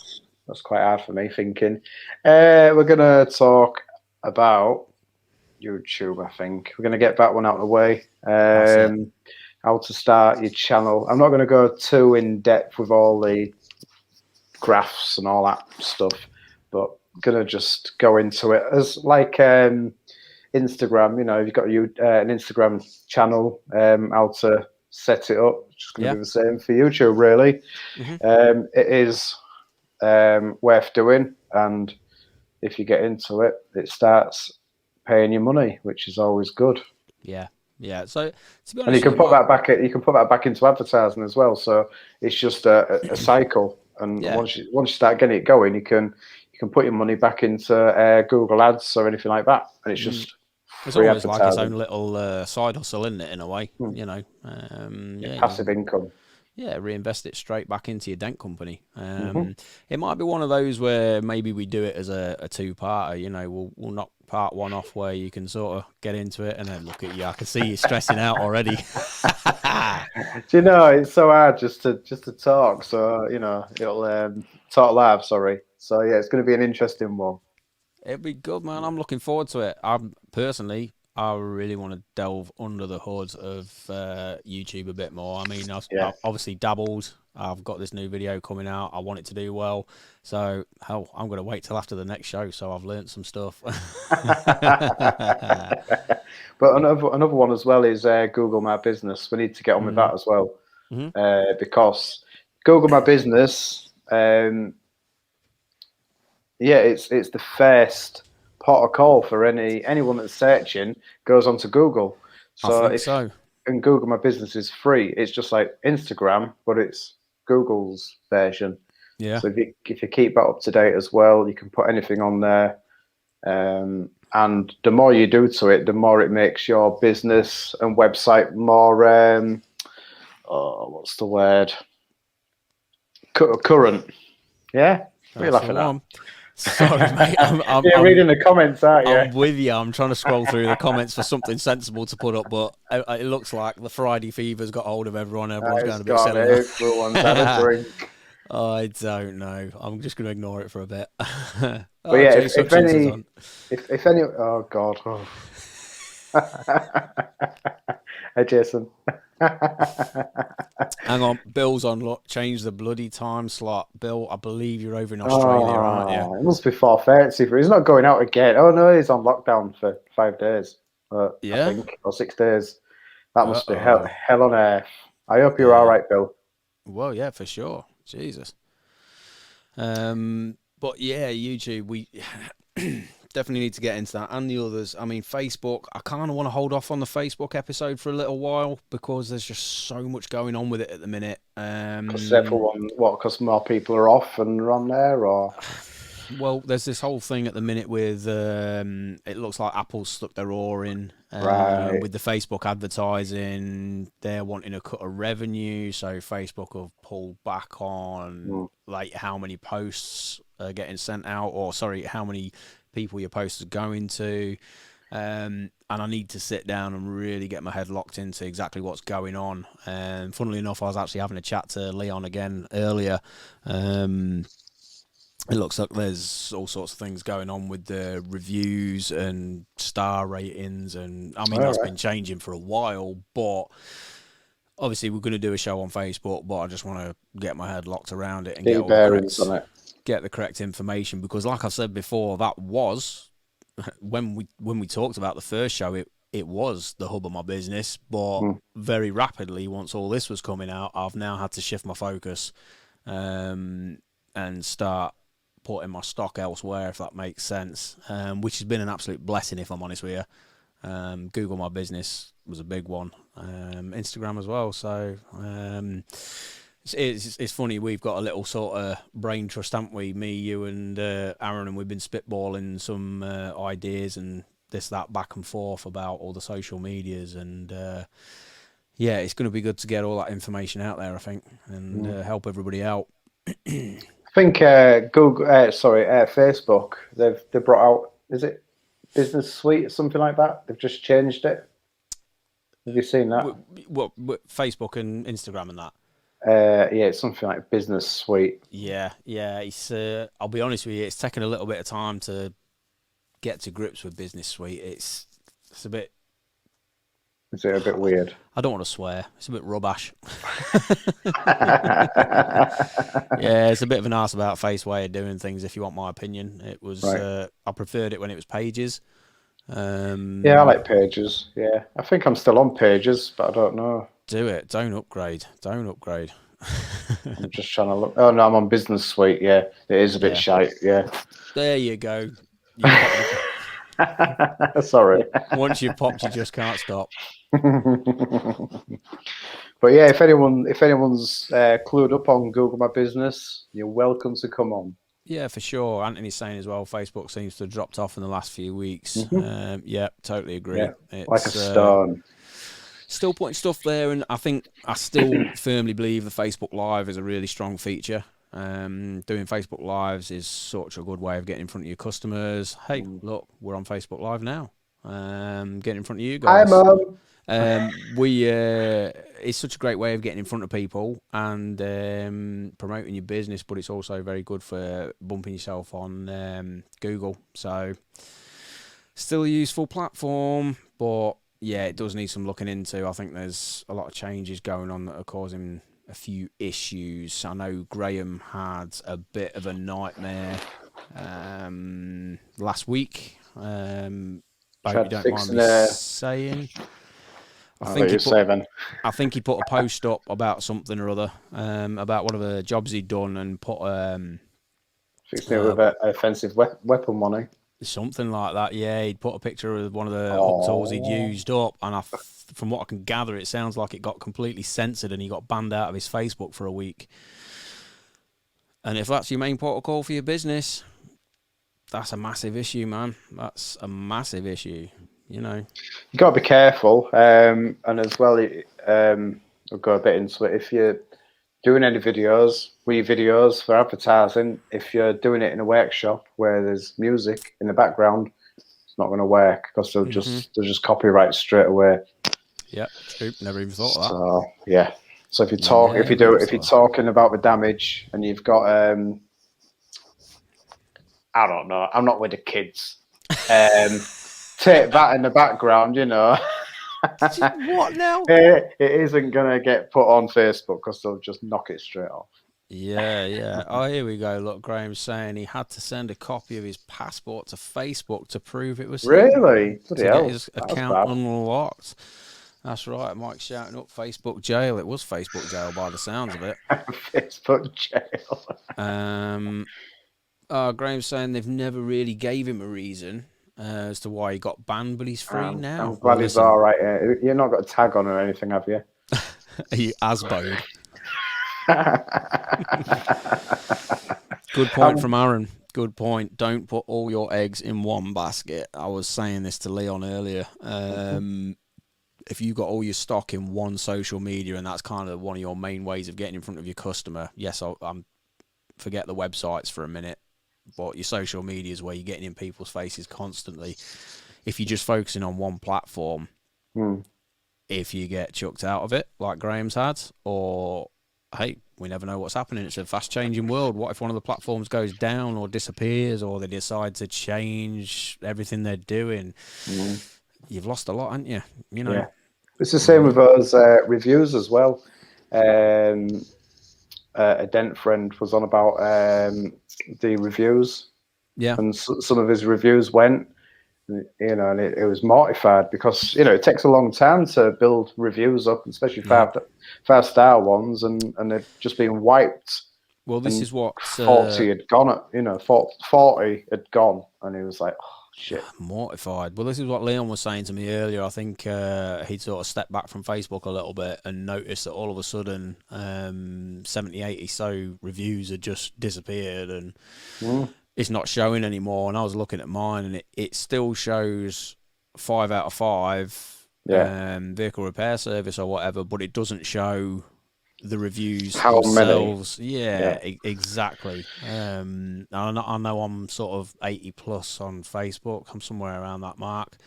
Speaker 1: That's quite hard for me thinking. We're going to talk about YouTube, I think. We're going to get that one out of the way. How to start your channel. I'm not going to go too in depth with all the graphs and all that stuff, but going to just go into it as like Instagram. You know, if you've got an Instagram channel, how to set it up. It's just going to be the same for YouTube, really. It is worth doing, and if you get into it, it starts paying you money, which is always good. Yeah.
Speaker 3: So to be honest,
Speaker 1: and you can put that back. You can put that back into advertising as well. So it's just a cycle. And once you start getting it going, you can put your money back into Google Ads or anything like that, and it's just
Speaker 3: it's almost like its own little side hustle, isn't it? In a way, you know,
Speaker 1: passive income.
Speaker 3: Yeah, reinvest it straight back into your dent company. It might be one of those where maybe we do it as a two-parter. You know, we'll knock part one off where you can sort of get into it, and then look at you. I can see you stressing out already.
Speaker 1: Do you know, it's so hard just to talk. So you know, it'll talk live. Sorry. So yeah, it's going to be an interesting one.
Speaker 3: It'll be good, man. I'm looking forward to it. I really want to delve under the hood of YouTube a bit more. I mean, I've obviously dabbled I've got this new video coming out. I want it to do well. So, hell, I'm going to wait till after the next show. So I've learnt some stuff.
Speaker 1: But another one as well is Google My Business. We need to get on with that as well, because Google My Business, it's the first port of call for anyone that's searching goes onto Google. So and Google My Business is free. It's just like Instagram, but it's Google's version.
Speaker 3: Yeah.
Speaker 1: So if you keep that up to date as well, you can put anything on there. And the more you do to it, the more it makes your business and website more, what's the word? Current. Yeah? What are you laughing at?
Speaker 3: Sorry, mate.
Speaker 1: You're reading the comments, aren't you?
Speaker 3: I'm with you. I'm trying to scroll through the comments for something sensible to put up, but it looks like the Friday fever's got hold of everyone. Everyone's going to be silly.
Speaker 1: Everyone's had a drink.
Speaker 3: I don't know. I'm just going to ignore it for a bit.
Speaker 1: But yeah, if any, oh God. Oh. Hey, Jason.
Speaker 3: Hang on, Bill's on. Look, change the bloody time slot. Bill, I believe you're over in Australia, aren't you?
Speaker 1: It must be 4:30. He's not going out again. Oh no, he's on lockdown for 5 days. I think, or 6 days. That must be hell on earth. I hope you're all right, Bill.
Speaker 3: Well, yeah, for sure. Jesus. But yeah, YouTube, we definitely need to get into that, and the others. I mean, Facebook, I kind of want to hold off on the Facebook episode for a little while because there's just so much going on with it at the minute.
Speaker 1: Because more people are off and are on there, or?
Speaker 3: Well, there's this whole thing at the minute with, it looks like Apple's stuck their oar in with the Facebook advertising. They're wanting a cut of revenue, so Facebook have pulled back on like how many posts are getting sent out, or sorry, how many people your posts are going to. And I need to sit down and really get my head locked into exactly what's going on. And funnily enough, I was actually having a chat to Leon again earlier. It looks like there's all sorts of things going on with the reviews and star ratings, and I mean that's been changing for a while, but obviously we're going to do a show on Facebook, but I just want to get my head locked around it and get the correct information, because like I said before, that was when we talked about the first show, it was the hub of my business, but very rapidly once all this was coming out, I've now had to shift my focus and start putting my stock elsewhere, if that makes sense, which has been an absolute blessing, if I'm honest with you. Google My Business was a big one, Instagram as well. So it's funny, we've got a little sort of brain trust, haven't we? Me, you, and Aaron, and we've been spitballing some ideas and this, that, back and forth about all the social medias, and yeah, it's going to be good to get all that information out there, I think, and help everybody out.
Speaker 1: I think Facebook, they brought out, is it Business Suite or something like that? They've just changed it. Have you seen that?
Speaker 3: What Facebook and Instagram and that?
Speaker 1: Yeah, it's something like Business Suite.
Speaker 3: Yeah. It's I'll be honest with you, it's taken a little bit of time to get to grips with Business Suite. It's a bit.
Speaker 1: Is it a bit weird?
Speaker 3: I don't want to swear. It's a bit rubbish. Yeah, it's a bit of an arse about face way of doing things, if you want my opinion. It was I preferred it when it was Pages.
Speaker 1: Yeah, I like Pages. Yeah, I think I'm still on Pages, but I don't know.
Speaker 3: Do it. Don't upgrade. I'm
Speaker 1: just trying to look. Oh no, I'm on Business Suite. Yeah, it is a bit shite. Yeah.
Speaker 3: There you go.
Speaker 1: Sorry.
Speaker 3: Once you've popped, you just can't stop.
Speaker 1: But yeah, if anyone's clued up on Google My Business, you're welcome to come on.
Speaker 3: Yeah, for sure. Anthony's saying as well, Facebook seems to have dropped off in the last few weeks. Yeah, totally agree.
Speaker 1: Yeah, it's like a stone.
Speaker 3: Still putting stuff there, and I still firmly believe the Facebook Live is a really strong feature. Doing Facebook Lives is such a good way of getting in front of your customers. Hey, look, we're on Facebook Live now. Getting in front of you guys.
Speaker 1: Hi, Mum.
Speaker 3: It's such a great way of getting in front of people and promoting your business, but it's also very good for bumping yourself on Google. So, still a useful platform, but yeah, it does need some looking into. I think there's a lot of changes going on that are causing a few issues. I know Graham had a bit of a nightmare last week. I hope you don't mind me saying. I think he put a post up about something or other, about one of the jobs he'd done, and put
Speaker 1: fixing it with an offensive weapon money.
Speaker 3: Something like that, yeah. He'd put a picture of one of the up tools he'd used up, and from what I can gather, it sounds like it got completely censored and he got banned out of his Facebook for a week. And if that's your main protocol for your business, that's a massive issue, man. That's a massive issue, you know.
Speaker 1: You got to be careful, and as well, I'll go a bit into it. If you're doing any videos for advertising, if you're doing it in a workshop where there's music in the background, it's not going to work because they'll just copyright straight away.
Speaker 3: Yeah, true. Never even thought of that.
Speaker 1: So yeah. So if you're talking about the damage and you've got I don't know, I'm not with the kids. Take that in the background, you know.
Speaker 3: What now?
Speaker 1: It isn't going to get put on Facebook because they'll just knock it straight off.
Speaker 3: Yeah. Oh, here we go. Look, Graham's saying he had to send a copy of his passport to Facebook to prove it was
Speaker 1: really?
Speaker 3: To get his account unlocked. That's right. Mike's shouting up Facebook jail. It was Facebook jail by the sounds of it.
Speaker 1: Facebook jail.
Speaker 3: Graham's saying they've never really gave him a reason as to why he got banned, but he's free now.
Speaker 1: I'm glad he's all right. You've not got a tag on or anything, have you?
Speaker 3: Are you asboed? Good point from Aaron. Good point. Don't put all your eggs in one basket. I was saying this to Leon earlier. If you got all your stock in one social media and that's kind of one of your main ways of getting in front of your customer, yes, I'm forget the websites for a minute, but your social media is where you're getting in people's faces constantly. If you're just focusing on one platform, if you get chucked out of it, like Graham's had, or, hey, we never know what's happening. It's a fast-changing world. What if one of the platforms goes down or disappears, or they decide to change everything they're doing? You've lost a lot, haven't you? You know.
Speaker 1: Yeah. It's the same with those reviews as well. A Dent friend was on about the reviews.
Speaker 3: Yeah.
Speaker 1: And some of his reviews went, you know, and it was mortified because, you know, it takes a long time to build reviews up, especially five-star ones, and they've just been wiped.
Speaker 3: Well, this is what
Speaker 1: 40 had gone. 40 had gone, and he was like, "Oh shit!"
Speaker 3: Mortified. Well, this is what Leon was saying to me earlier. I think he'd sort of stepped back from Facebook a little bit and noticed that all of a sudden 70, 80 so reviews had just disappeared and it's not showing anymore. And I was looking at mine, and it still shows 5 out of 5 vehicle repair service or whatever, but it doesn't show the reviews themselves. Exactly. I know I'm sort of 80 plus on Facebook. I'm somewhere around that mark.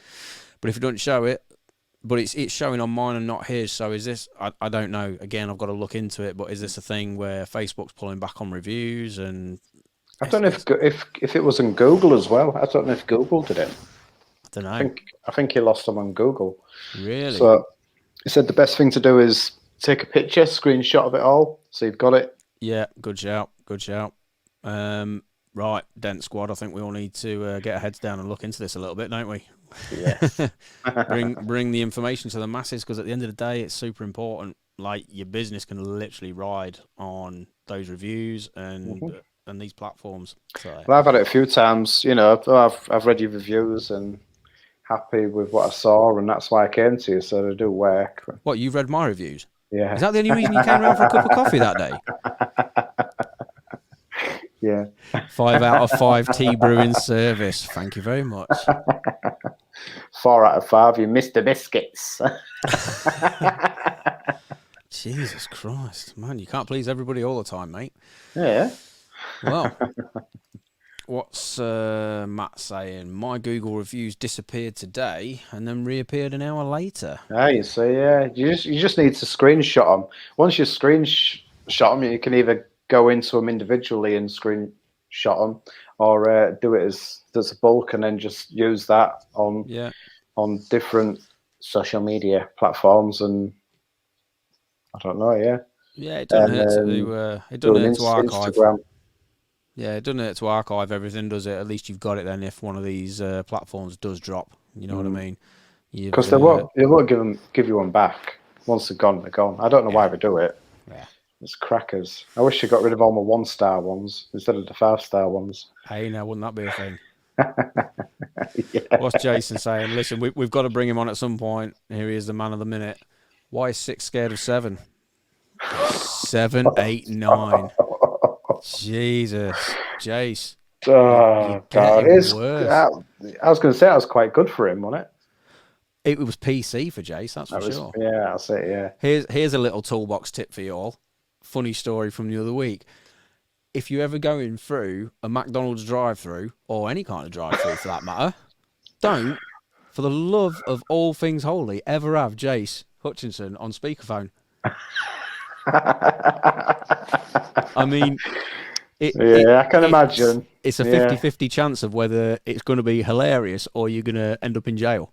Speaker 3: But if it doesn't show it, but it's showing on mine and not his. So is this? I don't know. Again, I've got to look into it. But is this a thing where Facebook's pulling back on reviews? And
Speaker 1: I don't know if it was in Google as well. I don't know if Google did it.
Speaker 3: I don't know.
Speaker 1: I think he lost them on Google.
Speaker 3: Really?
Speaker 1: So he said the best thing to do is take a picture, screenshot of it all, so you've got it.
Speaker 3: Yeah, good shout. Right, Dent Squad, I think we all need to get our heads down and look into this a little bit, don't we?
Speaker 1: Yes.
Speaker 3: bring the information to the masses, because at the end of the day, it's super important. Like, your business can literally ride on those reviews and these platforms. So.
Speaker 1: Well, I've had it a few times. You know, I've read your reviews and happy with what I saw, and that's why I came to you. So they do work.
Speaker 3: What, you've read my reviews?
Speaker 1: Yeah.
Speaker 3: Is that the only reason you came around for a cup of coffee that day?
Speaker 1: Yeah.
Speaker 3: 5 out of 5 tea brewing service. Thank you very much.
Speaker 1: 4 out of 5. You missed the biscuits.
Speaker 3: Jesus Christ, man! You can't please everybody all the time, mate.
Speaker 1: Yeah.
Speaker 3: Well, what's Matt saying? My Google reviews disappeared today and then reappeared an hour later.
Speaker 1: Ah, you see, yeah. You just need to screenshot them. Once you screenshot them, you can either go into them individually and screenshot them, or do it as a bulk and then just use that on different social media platforms. And I don't know, yeah.
Speaker 3: Yeah, it doesn't hurt to
Speaker 1: and
Speaker 3: do. It
Speaker 1: do
Speaker 3: doesn't
Speaker 1: an
Speaker 3: hurt to archive.
Speaker 1: Instagram.
Speaker 3: Yeah, it doesn't hurt to archive everything, does it? At least you've got it then. If one of these platforms does drop, you know what I mean. You've
Speaker 1: Because they won't give you one back. Once they're gone, they're gone. I don't know why they do it.
Speaker 3: yeah.
Speaker 1: It's crackers. I wish they got rid of all my 1-star ones instead of the 5-star ones.
Speaker 3: Hey, now wouldn't that be a thing?
Speaker 1: Yeah.
Speaker 3: What's Jason saying? Listen, we've got to bring him on at some point. Here he is, the man of the minute. Why is 6 scared of 7? 7, 8, 9. Jesus, Jace.
Speaker 1: Oh,
Speaker 3: You're
Speaker 1: God.
Speaker 3: getting worse.
Speaker 1: I was going to say that was quite good for him, wasn't it?
Speaker 3: It was PC for Jace, that's for sure.
Speaker 1: Yeah, I'll say, yeah.
Speaker 3: Here's a little toolbox tip for you all. Funny story from the other week. If you're ever going through a McDonald's drive-through, or any kind of drive-through for that matter, don't, for the love of all things holy, ever have Jace Hutchinson on speakerphone. I mean,
Speaker 1: I can imagine.
Speaker 3: It's a 50-50 chance of whether it's going to be hilarious or you're going to end up in jail.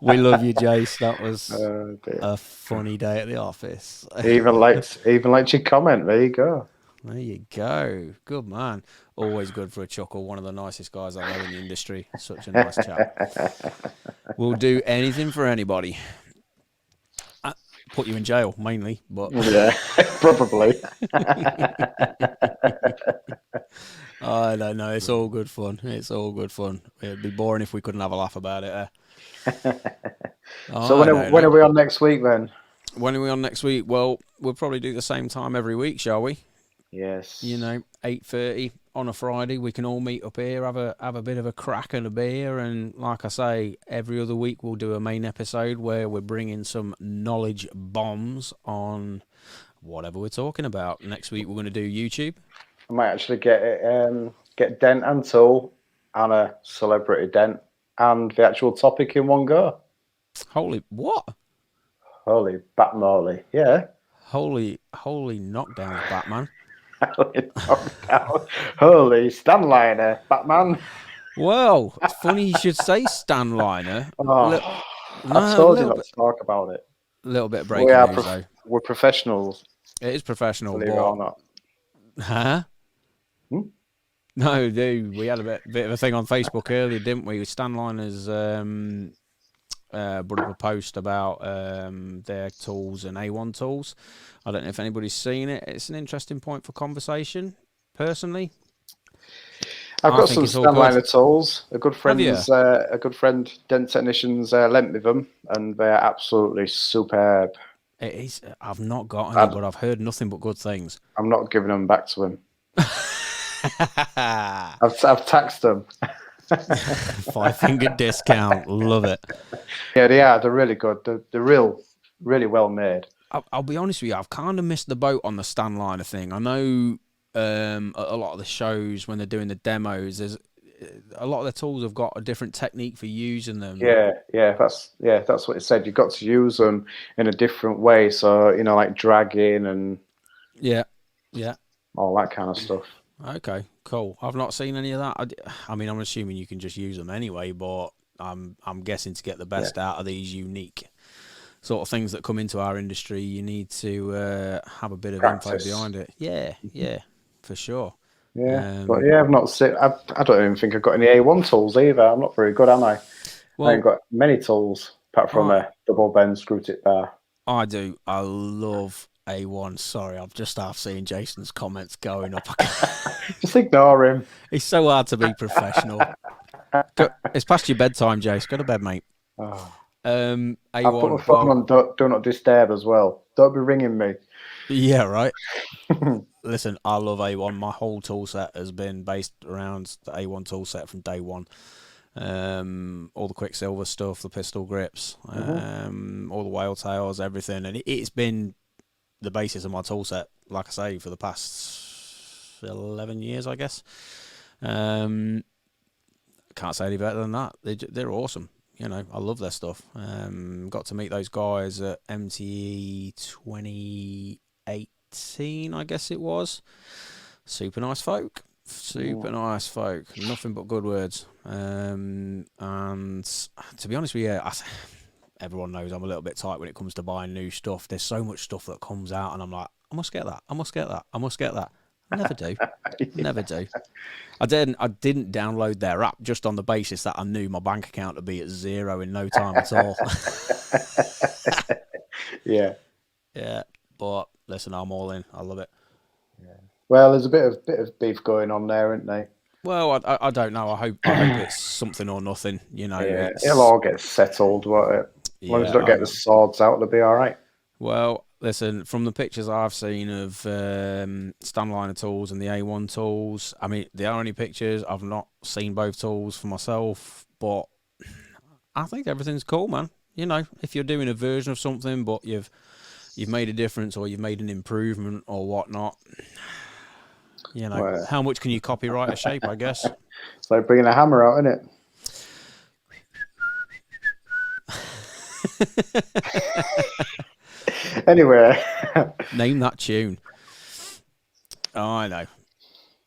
Speaker 3: We love you, Jace. That was a funny day at the office.
Speaker 1: Even likes your comment. There you go.
Speaker 3: There you go. Good man. Always good for a chuckle. One of the nicest guys I know in the industry. Such a nice chap. Will do anything for anybody. Put you in jail, mainly, but
Speaker 1: yeah, probably.
Speaker 3: I don't know. It's all good fun. It's all good fun. It'd be boring if we couldn't have a laugh about it.
Speaker 1: So when are we on next week then?
Speaker 3: When are we on next week? Well, we'll probably do the same time every week, shall we?
Speaker 1: Yes.
Speaker 3: 8:30 on a Friday. We can all meet up here, have a bit of a crack and a beer, and like I say, every other week we'll do a main episode where we're bringing some knowledge bombs on whatever we're talking about. Next week we're going to do YouTube.
Speaker 1: I might actually get Dent and Tool and a celebrity Dent and the actual topic in one go.
Speaker 3: Holy what?
Speaker 1: Holy Batmoley, yeah.
Speaker 3: Holy knockdown, Batman.
Speaker 1: Holy Stanliner, Batman.
Speaker 3: Well, it's funny you should say Stanliner.
Speaker 1: I told you not to talk about it.
Speaker 3: A little bit of breaking news, though.
Speaker 1: We're professionals.
Speaker 3: It is professional,
Speaker 1: believe it or not.
Speaker 3: Huh? No, dude, we had a bit of a thing on Facebook earlier, didn't we? Stanliner's put up a post about their tools and A1 tools. I don't know if anybody's seen it. It's an interesting point for conversation, personally.
Speaker 1: I've got some Stanliner tools. A good friend, Dent Technicians, lent me them, and they're absolutely superb.
Speaker 3: It is. I've not got any, but I've heard nothing but good things.
Speaker 1: I'm not giving them back to him. I've taxed them.
Speaker 3: 5-finger discount. Love it.
Speaker 1: Yeah, they are. They're really good. They're really well made.
Speaker 3: I'll be honest with you. I've kind of missed the boat on the Stanliner thing. I know a lot of the shows when they're doing the demos, there's a lot of the tools have got a different technique for using them.
Speaker 1: Yeah, that's what it said. You've got to use them in a different way. So like dragging and
Speaker 3: yeah,
Speaker 1: all that kind of stuff.
Speaker 3: Okay, cool. I've not seen any of that. I mean, I'm assuming you can just use them anyway, but I'm guessing to get the best out of these unique sort of things that come into our industry, you need to have a bit of info behind it. Yeah, for sure.
Speaker 1: Yeah, but I've not seen. I don't even think I've got any A1 tools either. I'm not very good, am I?
Speaker 3: Well,
Speaker 1: I ain't got many tools apart from a double bend screw tip bar.
Speaker 3: I do. I love A1. Sorry, I've just half seen Jason's comments going up.
Speaker 1: Just ignore him.
Speaker 3: It's so hard to be professional. It's past your bedtime, Jace. Go to bed, mate.
Speaker 1: Oh.
Speaker 3: A1.
Speaker 1: I put my phone on do not disturb as well. Don't be ringing me.
Speaker 3: Yeah, right. Listen, I love A1. My whole tool set has been based around the A1 tool set from day one. All the Quicksilver stuff, the pistol grips, all the whale tails, everything. And it's been the basis of my tool set, like I say, for the past 11 years, I guess. Can't say any better than that. They're awesome. I love their stuff. Got to meet those guys at MTE 2018, I guess it was. Super nice folk. Nice folk. Nothing but good words. And to be honest with you, everyone knows I'm a little bit tight when it comes to buying new stuff. There's so much stuff that comes out, and I'm like, I must get that. I must get that. I must get that. I never do. Never do. I didn't download their app just on the basis that I knew my bank account would be at zero in no time at all.
Speaker 1: Yeah.
Speaker 3: Yeah, but listen, I'm all in. I love it.
Speaker 1: Yeah. Well, there's a bit of beef going on there, isn't there?
Speaker 3: Well, I don't know. I hope it's something or nothing. You know.
Speaker 1: Yeah, it'll all get settled, won't it? As long as you don't get the swords out, they'll be all right.
Speaker 3: Well, listen, from the pictures I've seen of Stanliner tools and the A1 tools, I mean, they are only pictures. I've not seen both tools for myself, but I think everything's cool, man. You know, if you're doing a version of something, but you've made a difference or you've made an improvement or whatnot, you know,
Speaker 1: Well,
Speaker 3: how much can you copyright a shape, I guess?
Speaker 1: It's like bringing a hammer out, isn't it? Anyway.
Speaker 3: Name that tune. Oh, I know.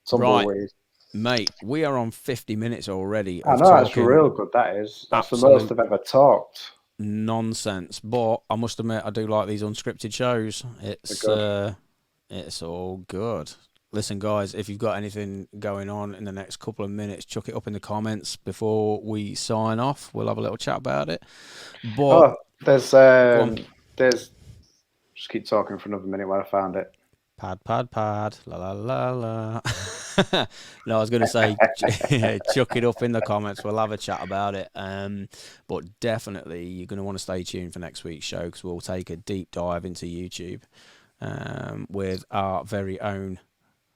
Speaker 1: Tumbleweed.
Speaker 3: Right, mate, we are on 50 minutes already.
Speaker 1: I know, that's real good, that is. That's the most I've ever talked.
Speaker 3: Nonsense. But I must admit, I do like these unscripted shows. It's all good. Listen, guys, if you've got anything going on in the next couple of minutes, chuck it up in the comments before we sign off. We'll have a little chat about it. But
Speaker 1: there's just keep talking for another minute while I found it.
Speaker 3: Pad, la la la la. No, I was going to say, chuck it up in the comments. We'll have a chat about it. But definitely, you're going to want to stay tuned for next week's show because we'll take a deep dive into YouTube with our very own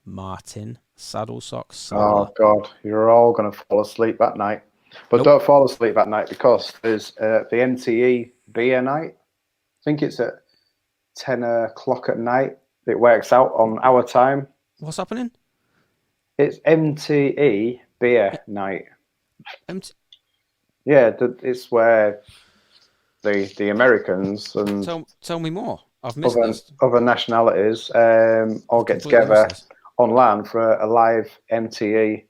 Speaker 3: Martin Saddle Socks Sadler.
Speaker 1: Oh God, you're all going to fall asleep at night. But don't fall asleep at night because there's the MTE beer night. I think it's at 10 o'clock at night. It works out on our time.
Speaker 3: What's happening?
Speaker 1: It's MTE beer night. Yeah, it's where the Americans and
Speaker 3: tell me more. I've missed
Speaker 1: other nationalities all get together on land for a live MTE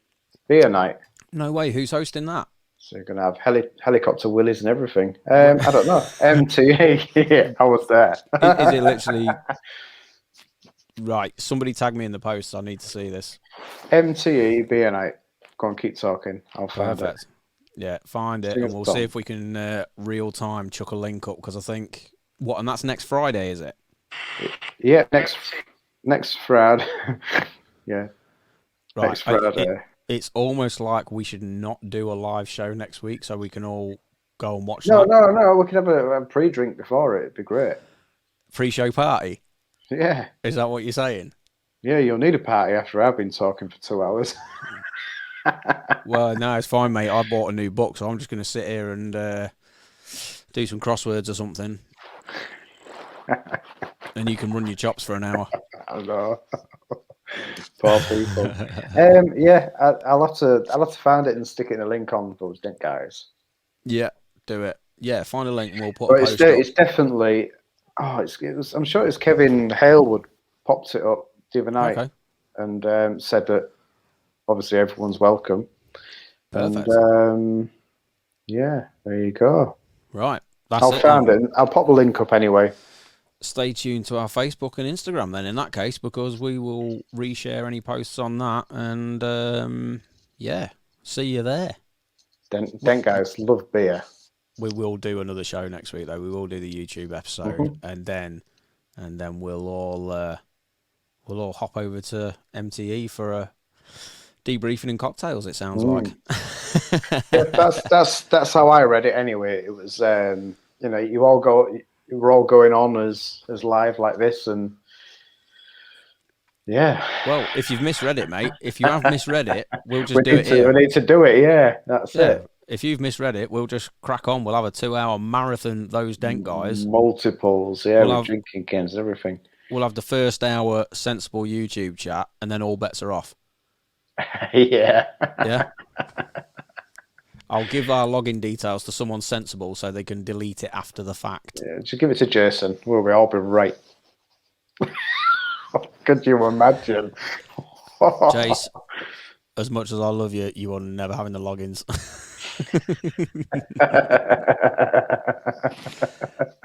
Speaker 1: beer night.
Speaker 3: No way. Who's hosting that?
Speaker 1: So you're going to have helicopter willies and everything. I don't know. MTE. Yeah, I was there.
Speaker 3: Is it literally... Right, somebody tag me in the post. I need to see this.
Speaker 1: MTE beer night. Go on, keep talking. I'll find it.
Speaker 3: Yeah, find it, and we'll see if we can real time chuck a link up because I think and that's next Friday, is it?
Speaker 1: Yeah, next Friday. Yeah,
Speaker 3: right.
Speaker 1: Next Friday.
Speaker 3: It's almost like we should not do a live show next week so we can all go and watch.
Speaker 1: No. We could have a pre-drink before it. It'd be great.
Speaker 3: Pre-show party.
Speaker 1: Yeah.
Speaker 3: Is that what you're saying?
Speaker 1: Yeah, you'll need a party after I've been talking for 2 hours.
Speaker 3: Well, no, it's fine, mate. I bought a new book, so I'm just going to sit here and do some crosswords or something. And you can run your chops for an hour.
Speaker 1: I know. Poor people. Yeah, I'll have to find it and stick it in a link on those Dent Guys.
Speaker 3: Yeah, do it. Yeah, find a link and we'll put
Speaker 1: But
Speaker 3: a post up.
Speaker 1: It's definitely... Oh, I'm sure it was Kevin Halewood popped it up the other night and said that obviously everyone's welcome.
Speaker 3: Perfect.
Speaker 1: And yeah, there you go.
Speaker 3: Right.
Speaker 1: I'll find it. I'll pop the link up anyway.
Speaker 3: Stay tuned to our Facebook and Instagram then in that case because we will reshare any posts on that and yeah, see you there.
Speaker 1: Dent Guys love beer.
Speaker 3: We will do another show next week, though. We will do the YouTube episode, and then we'll all hop over to MTE for a debriefing and cocktails. It sounds like.
Speaker 1: Yeah, that's how I read it anyway. It was you were all going on as live like this, and yeah.
Speaker 3: Well, if you've misread it, mate, if you have misread it, we'll just do it here.
Speaker 1: We need to do it. Yeah, that's it.
Speaker 3: If you've misread it, we'll just crack on. We'll have a 2-hour marathon, those Dent Guys.
Speaker 1: Multiples, yeah, with drinking cans and everything.
Speaker 3: We'll have the first hour sensible YouTube chat, and then all bets are off.
Speaker 1: Yeah.
Speaker 3: Yeah? I'll give our login details to someone sensible so they can delete it after the fact.
Speaker 1: Yeah, just give it to Jason. We'll all be right. Could you imagine?
Speaker 3: Jace, as much as I love you, you are never having the logins.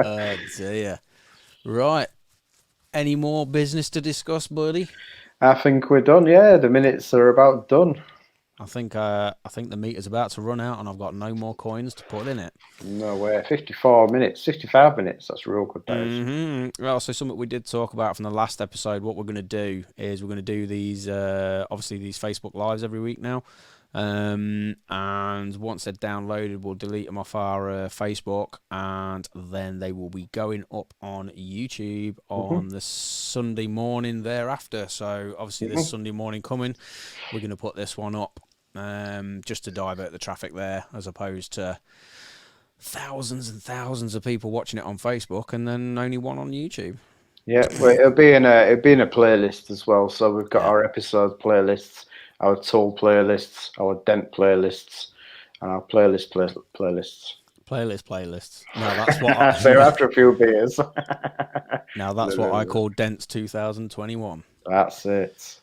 Speaker 3: Oh dear. Right. Any more business to discuss, buddy?
Speaker 1: I think we're done. Yeah, the minutes are about done.
Speaker 3: I think the meter's about to run out, and I've got no more coins to put in it.
Speaker 1: No way. 54 minutes, 55 minutes. That's real good, days.
Speaker 3: Well, so something we did talk about from the last episode. What we're going to do is we're going to do these, obviously these Facebook Lives every week now. And once they're downloaded, we'll delete them off our Facebook, and then they will be going up on YouTube on the Sunday morning thereafter. So obviously this Sunday morning coming, we're going to put this one up, just to divert the traffic there, as opposed to thousands and thousands of people watching it on Facebook and then only one on YouTube.
Speaker 1: Yeah, well, it'll be in a playlist as well. So we've got our episode playlists, our tool playlists, our dent playlists, and our playlists.
Speaker 3: Playlists. No, that's what.
Speaker 1: So after a few beers.
Speaker 3: Now that's what I call Dents 2021.
Speaker 1: That's it.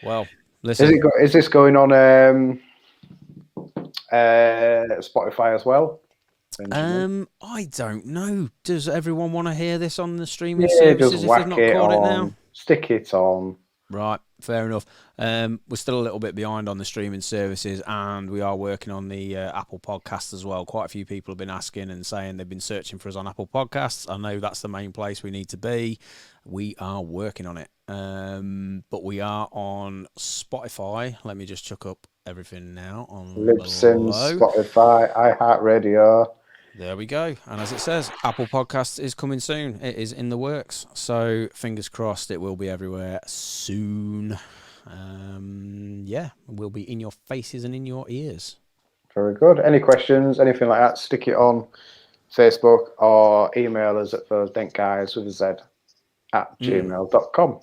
Speaker 3: Well, listen.
Speaker 1: Is this going on Spotify as well?
Speaker 3: I don't know. Does everyone want to hear this on the streaming
Speaker 1: services
Speaker 3: if they've not caught it now?
Speaker 1: Stick it on.
Speaker 3: Right, fair enough. We're still a little bit behind on the streaming services, and we are working on the Apple Podcasts as well. Quite a few people have been asking and saying they've been searching for us on Apple Podcasts. I know that's the main place we need to be. We are working on it. But we are on Spotify. Let me just chuck up everything now on
Speaker 1: Libsyn, Spotify, iHeartRadio.
Speaker 3: There we go. And as it says, Apple Podcasts is coming soon. It is in the works. So fingers crossed it will be everywhere soon. We'll be in your faces and in your ears.
Speaker 1: Very good. Any questions, anything like that, stick it on Facebook or email us at thosedentguys with a Z at gmail.com.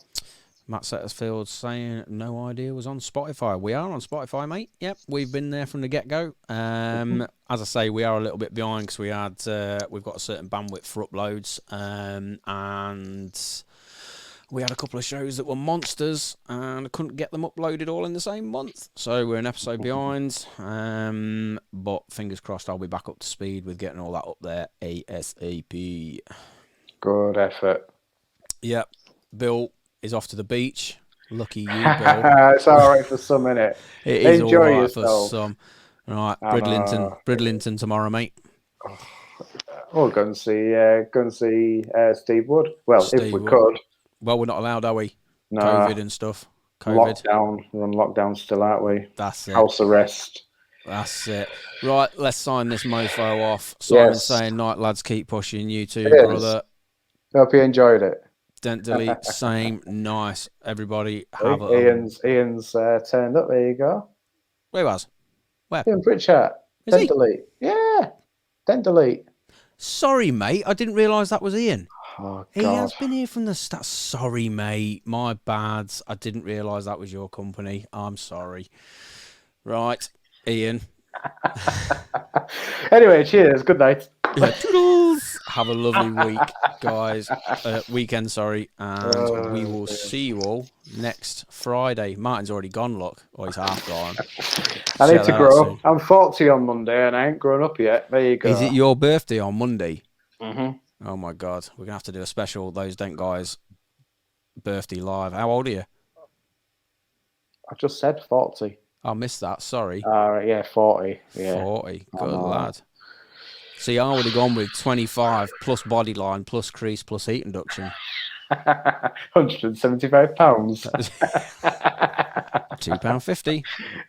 Speaker 3: Matt Settersfield saying no idea was on Spotify. We are on Spotify, mate. Yep, we've been there from the get-go. As I say, we are a little bit behind because we've got a certain bandwidth for uploads, and we had a couple of shows that were monsters, and I couldn't get them uploaded all in the same month. So we're an episode behind, but fingers crossed I'll be back up to speed with getting all that up there ASAP.
Speaker 1: Good effort.
Speaker 3: Yep, Bill is off to the beach. Lucky you, Bill.
Speaker 1: It's all right for some, innit?
Speaker 3: It is
Speaker 1: Enjoy
Speaker 3: all right
Speaker 1: yourself.
Speaker 3: for some. Right, Bridlington tomorrow, mate.
Speaker 1: We'll go and see Steve Wood. Well,
Speaker 3: Steve
Speaker 1: if we
Speaker 3: Wood.
Speaker 1: could.
Speaker 3: Well, we're not allowed, are we?
Speaker 1: No.
Speaker 3: COVID and stuff. COVID.
Speaker 1: Lockdown. We're on lockdown still, aren't we?
Speaker 3: That's it.
Speaker 1: House arrest.
Speaker 3: That's it. Right, let's sign this mofo off. Simon's saying, night lads, keep pushing. You too, brother.
Speaker 1: Hope you enjoyed it.
Speaker 3: Dent delete, same. Nice. Everybody have
Speaker 1: Ian's turned up. There you go.
Speaker 3: Where was? Where?
Speaker 1: Ian Pritchard.
Speaker 3: Is
Speaker 1: Dent
Speaker 3: he?
Speaker 1: delete. Yeah. Dent delete.
Speaker 3: Sorry, mate. I didn't realise that was Ian.
Speaker 1: Oh,
Speaker 3: He
Speaker 1: God.
Speaker 3: has been here from the start. Sorry, mate. My bad. I didn't realise that was your company. I'm sorry. Right, Ian.
Speaker 1: Anyway, cheers. Good night.
Speaker 3: Toodles. Have a lovely week, guys. Weekend, sorry. And we will see you all next Friday. Martin's already gone, look. Or he's half gone.
Speaker 1: I need to grow. I'm 40 on Monday and I ain't grown up yet. There you go.
Speaker 3: Is it your birthday on Monday?
Speaker 1: Mm-hmm.
Speaker 3: Oh, my God. We're going to have to do a special Those Dent Guys birthday live. How old are you?
Speaker 1: I just said 40.
Speaker 3: I missed that. Sorry.
Speaker 1: Yeah, 40. Yeah.
Speaker 3: 40. Good lad. See, I would have gone with 25 plus body line plus crease plus heat induction.
Speaker 1: £175.
Speaker 3: £2.50.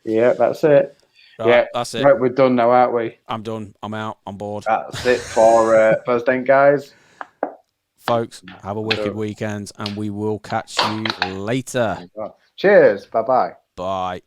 Speaker 1: Yeah, that's it.
Speaker 3: Right,
Speaker 1: yeah,
Speaker 3: that's it.
Speaker 1: Right, we're done now, aren't we?
Speaker 3: I'm done. I'm out. I'm bored.
Speaker 1: That's it for Those Dent Guys.
Speaker 3: Folks, have a wicked weekend, and we will catch you later.
Speaker 1: Cheers. Bye-bye.
Speaker 3: Bye.